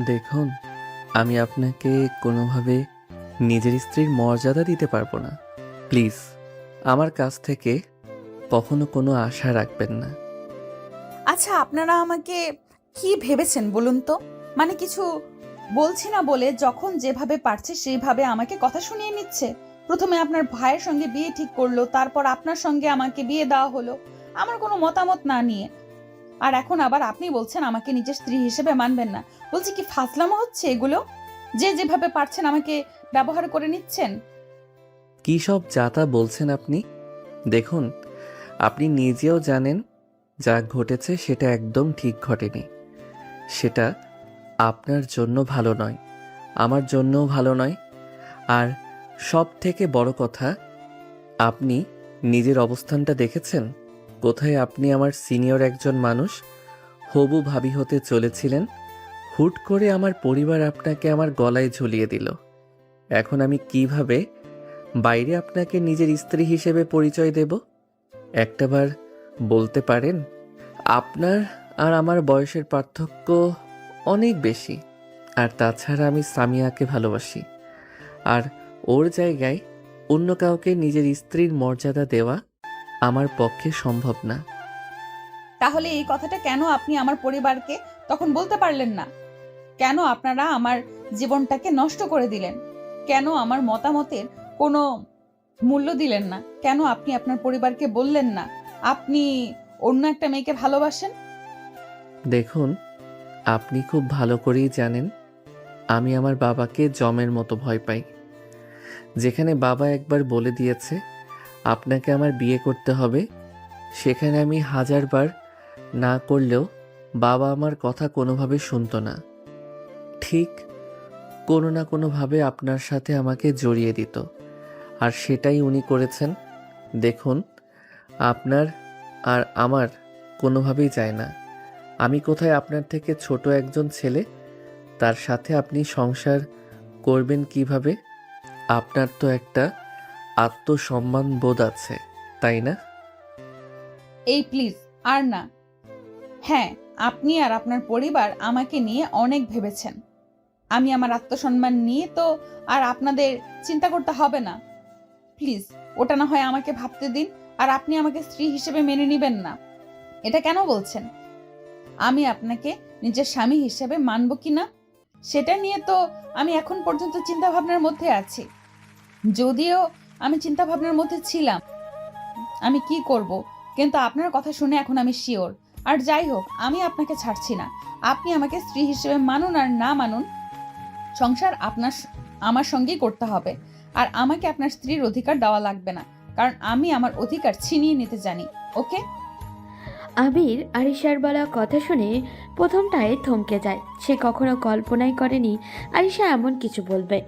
দেখুন, আমি আপনাকে কোনোভাবে নিজের স্ত্রীর মর্যাদা দিতে পারবো না। প্লিজ আমার কাছ থেকে কখনো কোনো আশা রাখবেন না। আচ্ছা, আপনারা আমাকে কি ভেবেছেন বলুন তো? মানে কিছু বলছি না বলে যখন যেভাবে পারছে সেইভাবে আমাকে কথা শুনিয়ে নিচ্ছে। প্রথমে আপনার ভাইয়ের সঙ্গে বিয়ে ঠিক করলো, তারপর আপনার সঙ্গে আমাকে বিয়ে দেওয়া হলো আমার কোনো মতামত না নিয়ে। আর এখন আবার আপনি বলছেন আমাকে নিজের স্ত্রী হিসেবে মানবেন না। বলছি কি ফাজলামো হচ্ছে এগুলো? যে যেভাবে পারছেন আমাকে ব্যবহার করে নিচ্ছেন। কী সব যাতা বলছেন আপনি? দেখুন, আপনি নিজেও জানেন যা ঘটেছে সেটা একদম ঠিক ঘটেনি। সেটা আপনার জন্য ভালো নয়, আমার জন্যও ভালো নয়। আর সব থেকে বড় কথা, আপনি নিজের অবস্থানটা দেখেছেন? কোথায় আপনি আমার সিনিয়র একজন মানুষ, হবু ভাবি হতে চলেছিলেন, হুট করে আমার পরিবার আপনাকে আমার গলায় ঝুলিয়ে দিল। এখন আমি কিভাবে বাইরে আপনাকে নিজের স্ত্রী হিসেবে পরিচয় দেব? একটাবার বলতে পারেন? আপনার আর আমার বয়সের পার্থক্য অনেক বেশি। আর তাছাড়া আমি সামিয়াকে ভালোবাসি। আর ওর জায়গায় অন্য কাউকে নিজের স্ত্রীর মর্যাদা দেওয়া আমার পক্ষে সম্ভব না। তাহলে এই কথাটা কেন আপনি আমার পরিবারকে তখন বলতে পারলেন না? কেন আপনারা আমার জীবনটাকে নষ্ট করে দিলেন? কেন আমার মতামতের কোনো মূল্য দিলেন না? কেন আপনি আপনার পরিবারকে বললেন না আপনি অন্য একটা মেয়েকে ভালোবাসেন? দেখুন, আপনি খুব ভালো করেই জানেন আমি আমার বাবাকে জমের মতো ভয় পাই। যেখানে বাবা একবার বলে দিয়েছে আপনাকে আমার বিয়ে করতে হবে, সেখানে আমি হাজারবার না করলেও বাবা আমার কথা কোনোভাবে শুনতো না। ঠিক কোনো না কোনোভাবে আপনার সাথে আমাকে জড়িয়ে দিত। আর সেটাই উনি করেছেন। দেখুন, আপনার আর আমার কোনোভাবেই যায় না। আমি কোথায় আপনার থেকে ছোট একজন ছেলে, তার সাথে আপনি সংসার করবেন কিভাবে? আপনার তো একটা আত্মসম্মান বোধ আছে, তাই না? এই প্লিজ, আর না। হ্যাঁ, আপনি আর আপনার পরিবার আমাকে নিয়ে অনেক ভেবেছেন। আমি আমার আত্মসম্মান নিয়ে তো আর আপনাদের চিন্তা করতে হবে না। প্লিজ, ওটা না হয় আমাকে ভাবতে দিন। আর আপনি আমাকে স্ত্রী হিসেবে মেনে নিবেন না, এটা কেন বলছেন? আমি আপনাকে নিজের স্বামী হিসেবে মানব কিনা সেটা নিয়ে তো আমি এখন পর্যন্ত চিন্তা ভাবনার মধ্যে আছি। যদিও আমি চিন্তা ভাবনার মধ্যে ছিলাম আমি কি করব, কিন্তু আপনার কথা শুনে এখন আমি শিওর। আর যাই হোক, আমি আপনাকে ছাড়ছি না। আপনি আমাকে স্ত্রী হিসেবে মানুন আর না মানুন, সংসার আমার সঙ্গেই করতে হবে। আর আমাকে আপনার স্ত্রীর অধিকার দেওয়া লাগবে না, কারণ আমি আমার অধিকার ছিনিয়ে নিতে জানি। ওকে? আবির আরিশার বলা কথা শুনে প্রথমটায় থমকে যায়। সে কখনো কল্পনাই করেনি আরিশা এমন কিছু বলবে।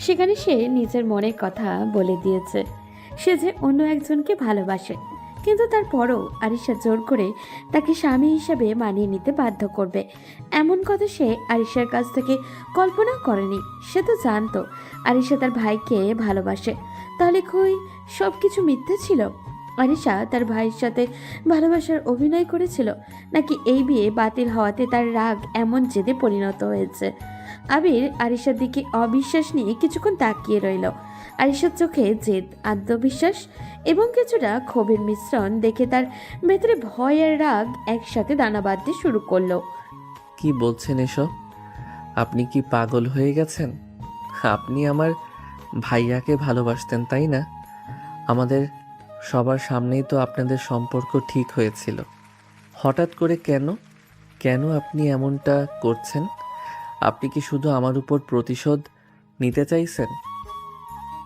সেখানে সে নিজের মনের কথা বলে দিয়েছে, সে যে অন্য একজনকে ভালোবাসে। কিন্তু তারপরও আরিশা জোর করে তাকে স্বামী হিসেবে মানিয়ে নিতে বাধ্য করবে, এমন কথা সে আরিশার কাছ থেকে কল্পনা করেনি। সে তো জানতো আরিশা তার ভাইকে ভালোবাসে, তাহলে কই সব কিছু মিথ্যে ছিল? আরিশা তার ভাইয়ের সাথে ভালোবাসার অভিনয় করেছিল, নাকি এই বিয়ে বাতিল হওয়াতে তার রাগ এমন জেদে পরিণত হয়েছে? আবির আরিশার দিকে অবিশ্বাস নিয়ে কিছুক্ষণ তাকিয়ে রইল। আরিশার চোখে জেদ, আত্মবিশ্বাস এবং কিছুটা ক্ষোভের মিশ্রণ দেখে তার ভেতরে ভয় আর রাগ একসাথে দানা বাঁধতে শুরু করলো। কি বলছেন এসব? আপনি কি পাগল হয়ে গেছেন? আপনি আমার ভাইয়াকে ভালোবাসতেন, তাই না? আমাদের সবার সামনেই তো আপনাদের সম্পর্ক ঠিক হয়েছিল। হঠাৎ করে কেন কেন আপনি এমনটা করছেন? আপনি কি শুধু আমার উপর প্রতিশোধ নিতে চাইছেন?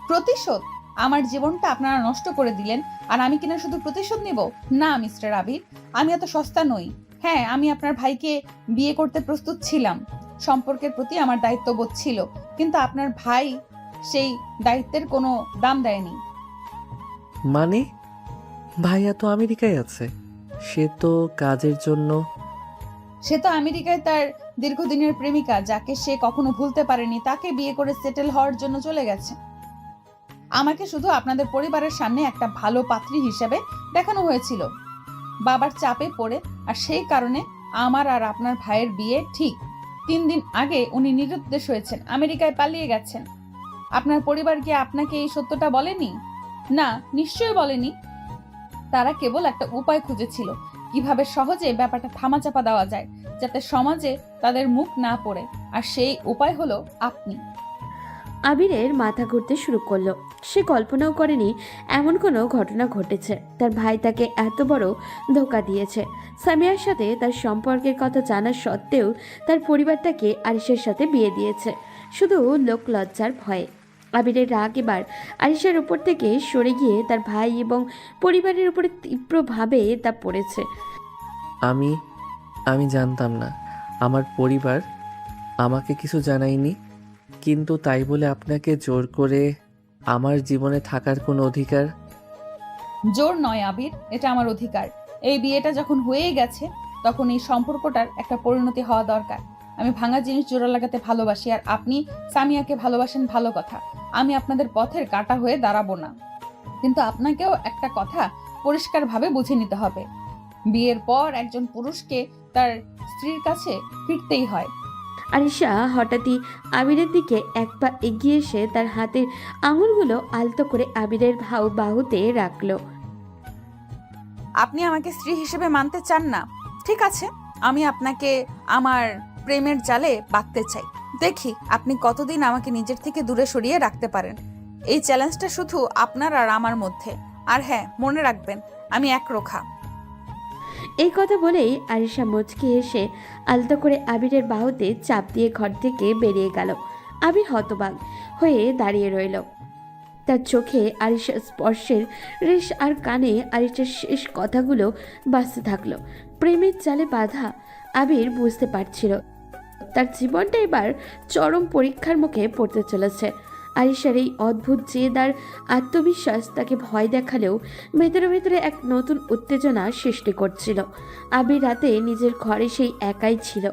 প্রতিশোধ? আমার জীবনটা আপনারা নষ্ট করে দিলেন, আর আমি কিনা শুধু প্রতিশোধ নিব? না মিস্টার আবির, আমি এত সস্তা নই। হ্যাঁ, আমি আপনার ভাইকে বিয়ে করতে প্রস্তুত ছিলাম, সম্পর্কের প্রতি আমার দায়িত্ববোধ ছিল, কিন্তু আপনার ভাই সেই দায়িত্বের কোনো দাম দেয়নি। মানে, ভাইয়া তো আমেরিকায় আছে। সে তো কাজের জন্য। সে তো আমেরিকায় তার দীর্ঘদিনের প্রেমিকা, যাকে সে কখনো ভুলতে পারেনি, তাকে বিয়ে করে সেটেল হওয়ার জন্য চলে গেছে। আমাকে শুধু আপনাদের পরিবারের সামনে একটা ভালো পাত্রী হিসেবে দেখানো হয়েছিল বাবার চাপে পড়ে, আর সেই কারণে আমার আর আপনার ভাইয়ের বিয়ে ঠিক। 3 দিন আগে উনি নিরুদ্দেশ হয়েছেন, আমেরিকায় পালিয়ে গেছেন। আপনার পরিবার কি আপনাকে এই সত্যটা বলেনি? না, নিশ্চয়ই বলেনি। তারা কেবল একটা উপায় খুঁজেছিল কিভাবে সহজে ব্যাপারটা থামাচাপা দেওয়া যায়, যাতে সমাজে তাদের মুখ না পড়ে। আর সেই উপায় হলো আপনি। আবিরের মাথা ঘুরতে শুরু করলো। সে কল্পনাও করেনি এমন কোনো ঘটনা ঘটেছে। তার ভাই তাকে এত বড় ধোঁকা দিয়েছে। সামিয়ার সাথে তার সম্পর্কের কথা জানা সত্ত্বেও তার পরিবার তাকে আরিশের সাথে বিয়ে দিয়েছে শুধু লোক লজ্জার ভয়ে। আবিরের রাগ এবার আরিশের উপর থেকে সরে গিয়ে তার ভাই এবং পরিবারের উপরে তীব্রভাবে তা পড়েছে। আমি আমি জানতাম না আমার পরিবার আমাকে কিছু জানায়নি, কিন্তু তাই বলে আপনাকে জোর করে আমার জীবনে থাকার কোনো অধিকার? জোর নয় আবির, এটা আমার অধিকার। এই বিয়েটা যখন হয়েই গেছে, তখন এই সম্পর্কটার একটা পরিণতি হওয়া দরকার। আমি ভাঙা জিনিস জোড়া লাগাতে ভালোবাসি, আর আপনি সামিয়াকে ভালোবাসেন, ভালো কথা। আমি আপনাদের পথের কাঁটা হয়ে দাঁড়াবো না। কিন্তু আপনাকেও একটা কথা পরিষ্কারভাবে বুঝে নিতে হবে, বিয়ের পর একজন পুরুষকে তার স্ত্রীর কাছে ফিরতেই হয়। আরিশা হঠাৎই আবিরের দিকে এক পা এগিয়ে এসে তার হাতের আঙুলগুলো আলতো করে আবিরের বাহুতে রাখলো। আপনি আমাকে স্ত্রী হিসেবে মানতে চান না? ঠিক আছে, আমি আপনাকে আমার প্রেমের জালে বাঁধতে চাই। দেখি আপনি কতদিন আমাকে নিজের থেকে দূরে সরিয়ে রাখতে পারেন। এই চ্যালেঞ্জটা শুধু আপনার আর আমার মধ্যে। আর হ্যাঁ, মনে রাখবেন, আমি একরোখা। এই কথা বলেই আরিশা মুচকি এসে আলতো করে আবিরের বাহুতে চাপ দিয়ে ঘর থেকে বেরিয়ে গেল। আবির হতবাক হয়ে দাঁড়িয়ে রইল। তার চোখে আরিশার স্পর্শের রেশ আর কানে আরিশার শেষ কথাগুলো বাজতে থাকলো। প্রেমের জালে বাঁধা আবির বুঝতে পারছিল তার জীবনটা এবার চরম পরীক্ষার মুখে পড়তে চলেছে। আরিশার এই অদ্ভুত জেদ আর আত্মবিশ্বাস তাকে ভয় দেখালেও ভেতরে ভেতরে এক নতুন উত্তেজনা সৃষ্টি করছিল। আবির রাতে নিজের ঘরে সেই একাই ছিল।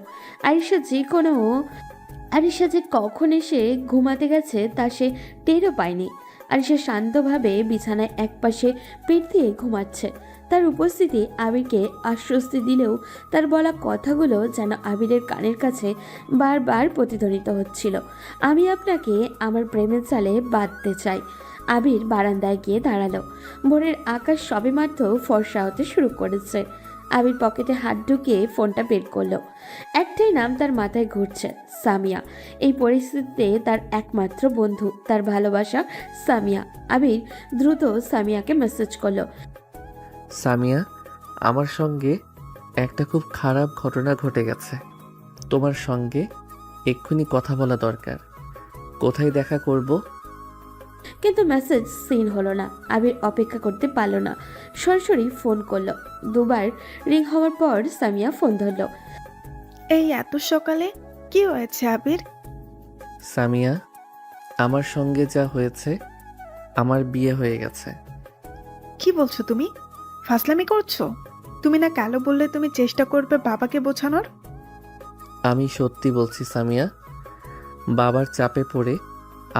আরিশা যে কখন এসে ঘুমাতে গেছে তা সে টেরও পায়নি। আরিশা শান্তভাবে বিছানায় একপাশে পিঠ দিয়ে ঘুমাচ্ছে। তার উপস্থিতি আবিরকে আশ্বস্তি দিলেও তার বলা কথাগুলো যেন আবিরের কানের কাছে বারবার প্রতিধ্বনিত হচ্ছিল। আমি আপনাকে আমার প্রেমের জালে বাঁধতে চাই। আবির বারান্দায় গিয়ে দাঁড়ালো। ভোরের আকাশ সবেমাত্র ফর্সা হতে শুরু করেছে। আবির পকেটে হাত ঢুকিয়ে ফোনটা বের করলো। একটাই নাম তার মাথায় ঘুরছে, সামিয়া। এই পরিস্থিতিতে তার একমাত্র বন্ধু, তার ভালোবাসা সামিয়া। আবির দ্রুত সামিয়াকে মেসেজ করলো। সামিয়া, আমার সঙ্গে একটা খুব খারাপ ঘটনা ঘটে গেছে। তোমার সঙ্গে এক্ষুনি কথা বলা দরকার। কোথায় দেখা করব? কিন্তু মেসেজ সিন হলো না। আবির অপেক্ষা করতে পারল না, সরাসরি ফোন করলো। দুবার রিং হওয়ার পর সামিয়া ফোন ধরলো। এই এত সকালে কি হয়েছে আবির? সামিয়া, আমার সঙ্গে যা হয়েছে, আমার বিয়ে হয়ে গেছে। কি বলছো তুমি? ফাসলামি করছো? তুমি না কালো বললে তুমি চেষ্টা করবে বাবাকে বোঝানোর? আমি সত্যি বলছি সামিয়া, বাবার চাপে পড়ে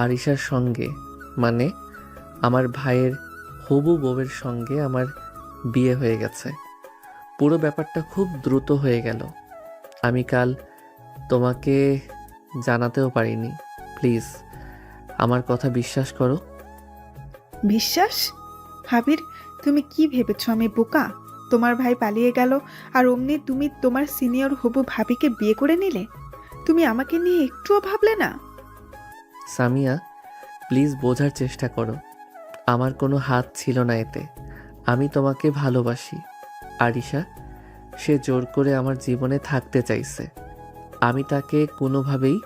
আরিশার সঙ্গে, মানে আমার ভাইয়ের হবু বউয়ের সঙ্গে আমার বিয়ে হয়ে গেছে। পুরো ব্যাপারটা খুব দ্রুত হয়ে গেল। আমি কাল তোমাকে জানাতেও পারিনি। প্লিজ আমার কথা বিশ্বাস করো। বিশ্বাস? আবির, তুমি কি ভেবেছো আমি বোকা? তোমার ভাই পালিয়ে গেল আর অমনি তুমি তোমার সিনিয়র হবু ভাবিকে বিয়ে করে নিলে? তুমি আমাকে নিয়ে একটুও ভাবলে না? সামিয়া, প্লিজ বোঝার চেষ্টা করো। আমার কোনো হাত ছিল না এতে। আমি তোমাকে ভালোবাসি। আরিশা, সে জোর করে আমার জীবনে থাকতে চাইছে। আমি তাকে কোনোভাবেই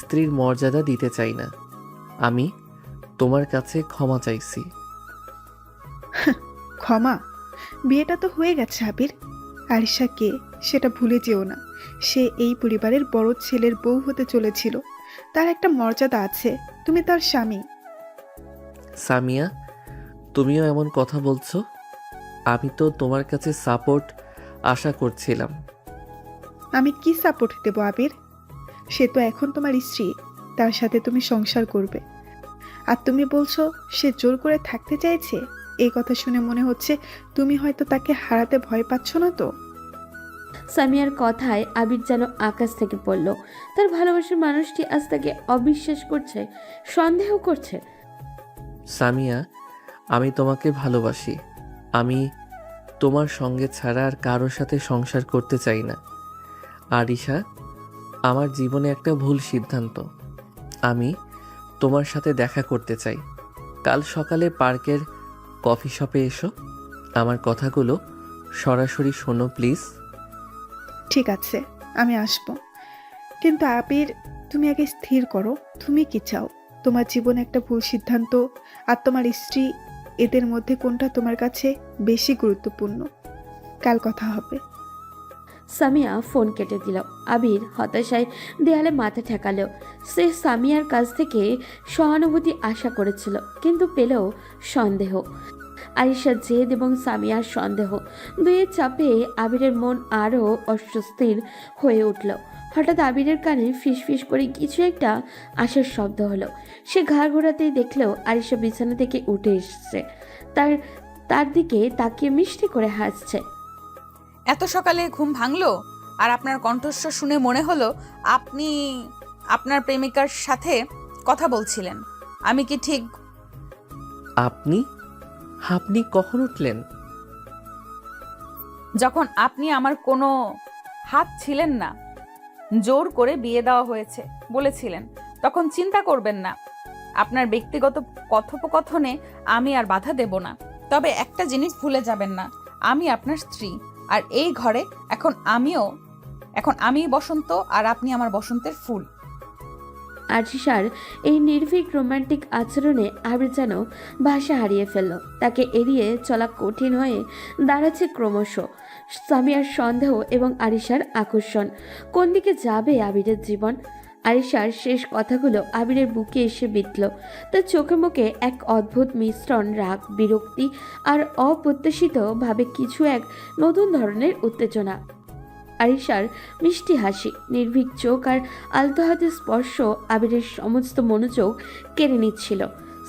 স্ত্রীর মর্যাদা দিতে চাই না। আমি তোমার কাছে ক্ষমা চাইছি। ক্ষমা? বিয়েটা তো হয়ে গেছে আবির। আরিশা কে সেটা ভুলে যেও না। সে এই পরিবারের বড় ছেলের বউ হতে চলেছিল। তার একটা মর্যাদা আছে। তুমি তার স্বামী। সামিয়া, তুমিও এমন কথা বলছো? আমি তো তোমার কাছে সাপোর্ট আশা করছিলাম। আমি কি সাপোর্ট দেব আবির? সে তো এখন তোমার স্ত্রী, তার সাথে তুমি সংসার করবে। আর তুমি বলছো সে জোর করে থাকতে চাইছে। এই কথা শুনে মনে হচ্ছে তুমি হয়তো তাকে হারাতে ভয় পাচ্ছ না তো? সামিয়ার কথায় আবির যেন আকাশ থেকে পড়ল। তার ভালোবাসার মানুষটি আজ তাকে অবিশ্বাস করছে, সন্দেহ করছে। সামিয়া, আমি তোমাকে ভালোবাসি। আমি তোমার সঙ্গে ছাড়া আর কারোর সাথে সংসার করতে চাই না। আরিশা, আমার জীবনে একটা ভুল সিদ্ধান্ত। আমি তোমার সাথে দেখা করতে চাই। কাল সকালে পার্কের কফি শপে এসো। আমার কথাগুলো সরাসরি শোনো প্লিজ। ঠিক আছে, আমি আসব। কিন্তু আবির, তুমি আগে স্থির করো, তুমি কি চাও? তোমার জীবনে একটা ভুল সিদ্ধান্ত আর তোমার স্ত্রী, এদের মধ্যে কোনটা তোমার কাছে বেশি গুরুত্বপূর্ণ? কাল কথা হবে। সামিয়া ফোন কেটে দিল। আবির হতাশায় দেয়ালে মাথা ঠেকালো। সে সামিয়ার কাছ থেকে সহানুভূতি আশা করেছিল, কিন্তু পেলেও সন্দেহ। আরিশার জেদ এবং সামিয়ার সন্দেহ, দুইয়ের চাপে আবিরের মন আরও অস্বস্তির হয়ে উঠল। হঠাৎ আবিরের কানে ফিসফিস করে কিছু একটা আসার শব্দ হলো। সে ঘাড় ঘোরাতেই দেখলেও আরিশা বিছানা থেকে উঠে এসেছে। তার তার দিকে তাকিয়ে মিষ্টি করে হাসছে। এত সকালে ঘুম ভাঙলো? আর আপনার কণ্ঠস্বর শুনে মনে হলো আপনি আপনার প্রেমিকার সাথে কথা বলছিলেন। আমি কি ঠিক? আপনি আপনি কখন উঠলেন? যখন আপনি আমার কোনো হাত ছিলেন না, জোর করে বিয়ে দেওয়া হয়েছে বলেছিলেন, তখন চিন্তা করবেন না। আপনার ব্যক্তিগত কথোপকথনে আমি আর বাধা দেব না। তবে একটা জিনিস ভুলে যাবেন না, আমি আপনার স্ত্রী। আর এই ঘরে এখন আমিই বসন্ত, আর আপনি আমার বসন্তের ফুল। আরিশার এই নির্ভীক রোমান্টিক আচরণে আবির যেন ভাষা হারিয়ে ফেলল। তাকে এড়িয়ে চলা কঠিন হয়ে দাঁড়াচ্ছে ক্রমশ। সামিয়ার সন্দেহ এবং আরিশার আকর্ষণ, কোন দিকে যাবে আবিরের জীবন? আরিশার শেষ কথাগুলো আবিরের বুকে এসে বিঁধল। তার চোখে মুখে এক অদ্ভুত মিশ্রণ, রাগ, বিরক্তি আর অপ্রত্যাশিতভাবে কিছু এক নতুন ধরনের উত্তেজনা। আরিশার মিষ্টি হাসি, নির্ভীক চোখ আর আলতো হাতের স্পর্শ আবিরের সমস্ত মনোযোগ কেড়ে নিচ্ছিল।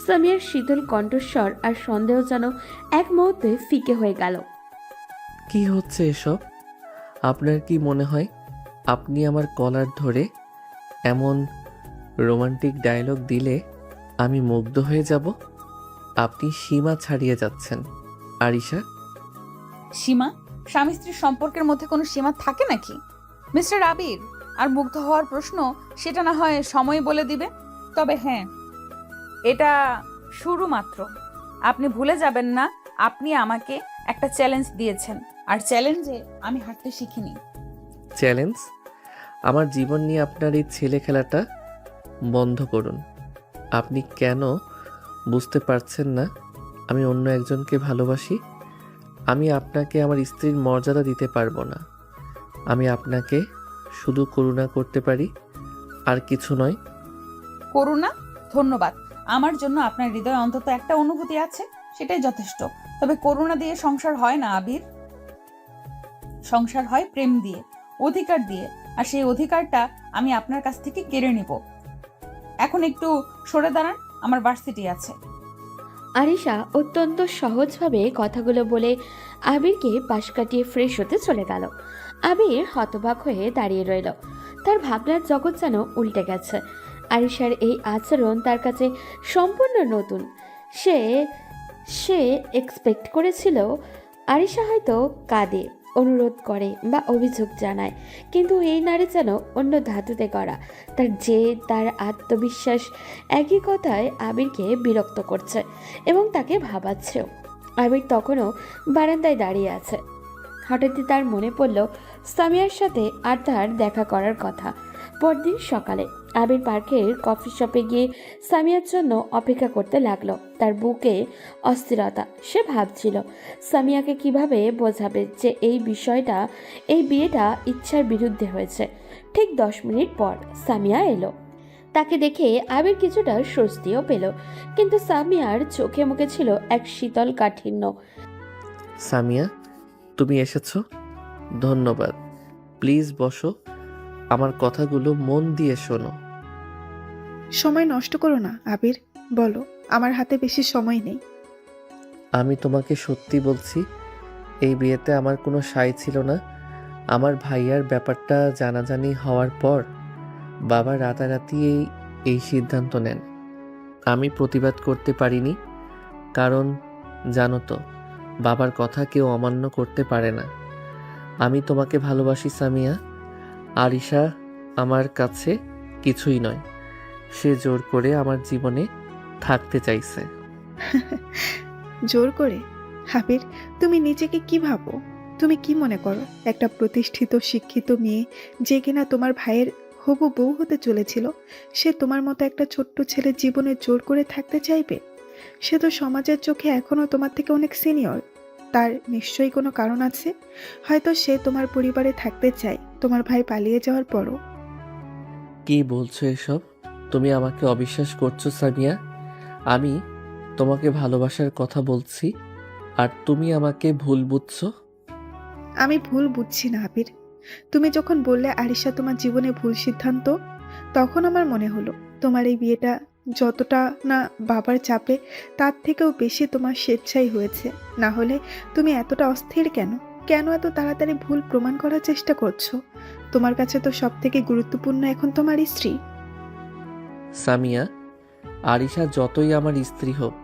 সামিয়ার শীতল কণ্ঠস্বর আর সন্দেহ যেন এক মুহূর্তে ফিকে হয়ে গেল। কি হচ্ছে এসব? আপনার কি মনে হয় আপনি আমার কলার ধরে এমন রোমান্টিক ডায়লগ দিলে আমি মুগ্ধ হয়ে যাব? আপনি সীমা ছাড়িয়ে যাচ্ছেন আরিশা। সীমা? স্বামী স্ত্রীর সম্পর্কের মধ্যে কোনো সীমা থাকে নাকি মিস্টার আবির? আর মুগ্ধ হওয়ার প্রশ্ন, সেটা না হয় সময় বলে দিবে। তবে হ্যাঁ, এটা শুরু মাত্র। আপনি ভুলে যাবেন না, আপনি আমাকে একটা চ্যালেঞ্জ দিয়েছেন, আর চ্যালেঞ্জে আমি হারতে শিখিনি। চ্যালেঞ্জ? আমার জীবন নিয়ে আপনার এই ছেলে খেলাটা বন্ধ করুন। আপনি কেন বুঝতে পারছেন না আমি অন্য একজনকে ভালোবাসি? আমি আপনাকে আমার স্ত্রীর মর্যাদা দিতে পারবো না। আমি আপনাকে শুধু করুণা করতে পারি, আর কিছু নয়। করুণা? ধন্যবাদ। আমার জন্য আপনার হৃদয়ে অন্তত একটা অনুভূতি আছে, সেটাই যথেষ্ট। তবে করুণা দিয়ে সংসার হয় না আবির। সংসার হয় প্রেম দিয়ে, অধিকার দিয়ে। আর সেই অধিকারটা আমি আপনার কাছ থেকে কেড়ে নিব। এখন একটু সরে দাঁড়ান, আমার ভার্সিটি আছে। আরিশা অত্যন্ত সহজভাবে কথাগুলো বলে আবিরকে পাশ কাটিয়ে ফ্রেশ হতে চলে গেল। আবির হতবাক হয়ে দাঁড়িয়ে রইল। তার ভাবনার জগৎ যেন উল্টে গেছে। আরিশার এই আচরণ তার কাছে সম্পূর্ণ নতুন। সে সে এক্সপেক্ট করেছিল আরিশা হয়তো কাঁদে, অনুরোধ করে বা অভিযোগ জানায়, কিন্তু এই নারী যেন অন্য ধাতুতে করা। তার জেদ, তার আত্মবিশ্বাস একই কথায় আবিরকে বিরক্ত করছে এবং তাকে ভাবাচ্ছেও। আবির তখনও বারান্দায় দাঁড়িয়ে আছে। হঠাৎই তার মনে পড়ল সামিয়ার সাথে আর তার দেখা করার কথা। পরদিন সকালে আবির পার্কের কফি শপে গিয়ে সামিয়ার জন্য অপেক্ষা করতে লাগলো। তার বুকে অস্থিরতা। সে ভাবছিল সামিয়াকে কিভাবে বোঝাবে যে এই বিয়েটা ইচ্ছার বিরুদ্ধে হয়েছে। ঠিক 10 মিনিট পর সামিয়া এলো। তাকে দেখে আবির কিছুটা স্বস্তিও পেল, কিন্তু সামিয়ার চোখে মুখে ছিল এক শীতল কাঠিন্য। সামিয়া, তুমি এসেছো? ধন্যবাদ। প্লিজ বসো, আমার কথাগুলো মন দিয়ে শোনো। সময় নষ্ট করো না আবির, বলো। আমার হাতে বেশি সময় নেই। আমি তোমাকে সত্যি বলছি, এই বিয়েতে আমার কোনো সায় ছিল না। আমার ভাইয়ার ব্যাপারটা জানাজানি হওয়ার পর বাবা রাতারাতি এই সিদ্ধান্ত নেন। আমি প্রতিবাদ করতে পারিনি, কারণ জানো তো বাবার কথা কেউ অমান্য করতে পারে না। আমি তোমাকে ভালোবাসি সামিয়া। আরিশা আমার কাছে কিছুই নয়, সে জোর করে আমার জীবনে থাকতে চাইছে। জোর করে? আবির, তুমি নিজেকে কি ভাবো? তুমি কি মনে করো একটা প্রতিষ্ঠিত শিক্ষিত মেয়ে যে কিনা তোমার ভাইয়ের হবু বউ হতে চলেছিল, সে তোমার মতো একটা ছোট্ট ছেলের জীবনে জোর করে থাকতে চাইবে? সে তো সমাজের চোখে এখনো তোমার থেকে অনেক সিনিয়র। তার নিশ্চয়ই কোনো কারণ আছে। হয়তো সে তোমার পরিবারে থাকতে চায় তোমার ভাই পালিয়ে যাওয়ার পরও। কি বলছো এসব? তুমি আমাকে অবিশ্বাস করছো সামিয়া। আমি তোমাকে ভালোবাসার কথা বলছি আর তুমি আমাকে ভুল বুঝছো। আমি ভুল বুঝছি না আবির। তুমি যখন বললে আরিশা তোমার জীবনে ভুল সিদ্ধান্ত, তখন আমার মনে হলো তোমার এই বিয়েটা যতটা না বাবার চাপে, তার থেকেও বেশি তোমার স্বেচ্ছাই হয়েছে। না হলে তুমি এতটা অস্থির কেন? কেন এত তাড়াতাড়ি ভুল প্রমাণ করার চেষ্টা করছো? তোমার কাছে তো সব থেকে গুরুত্বপূর্ণ এখন তোমার স্ত্রী। সামিয়া, আরিশা যতই আমার স্ত্রী হোক,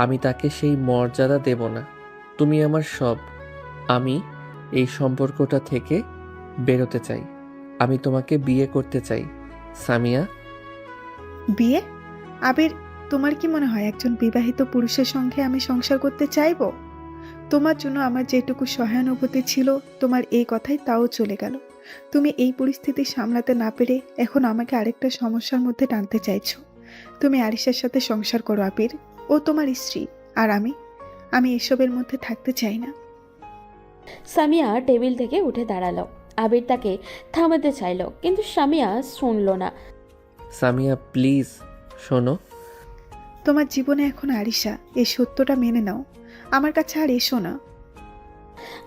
আমি তাকে সেই মর্যাদা দেব না। তুমি আমার সব। আমি এই সম্পর্কটা থেকে বেরোতে চাই। আমি তোমাকে বিয়ে করতে চাই সামিয়া। বিয়ে? আবির, তোমার কি মনে হয় একজন বিবাহিত পুরুষের সঙ্গে আমি সংসার করতে চাইবো? তোমার জন্য আমার যেটুকু সহানুভূতি ছিল তোমার এই কথাই তাও চলে গেল। তুমি এই পরিস্থিতি সামলাতে না পেরে এখন আমাকে আরেকটা সমস্যার মধ্যে টানতে চাইছো। তুমি আরিশার সাথে সংসার করো আবির, ও তোমার স্ত্রী। আর আমি এসবের মধ্যে থাকতে চাই না। সামিয়া টেবিল থেকে উঠে দাঁড়ালো। আবির তাকে থামাতে চাইলো, কিন্তু সামিয়া শুনল না। সামিয়া প্লিজ শোনো। তোমার জীবনে এখন আরিশা, এই সত্যটা মেনে নাও। আমার কাছে আর এসো না।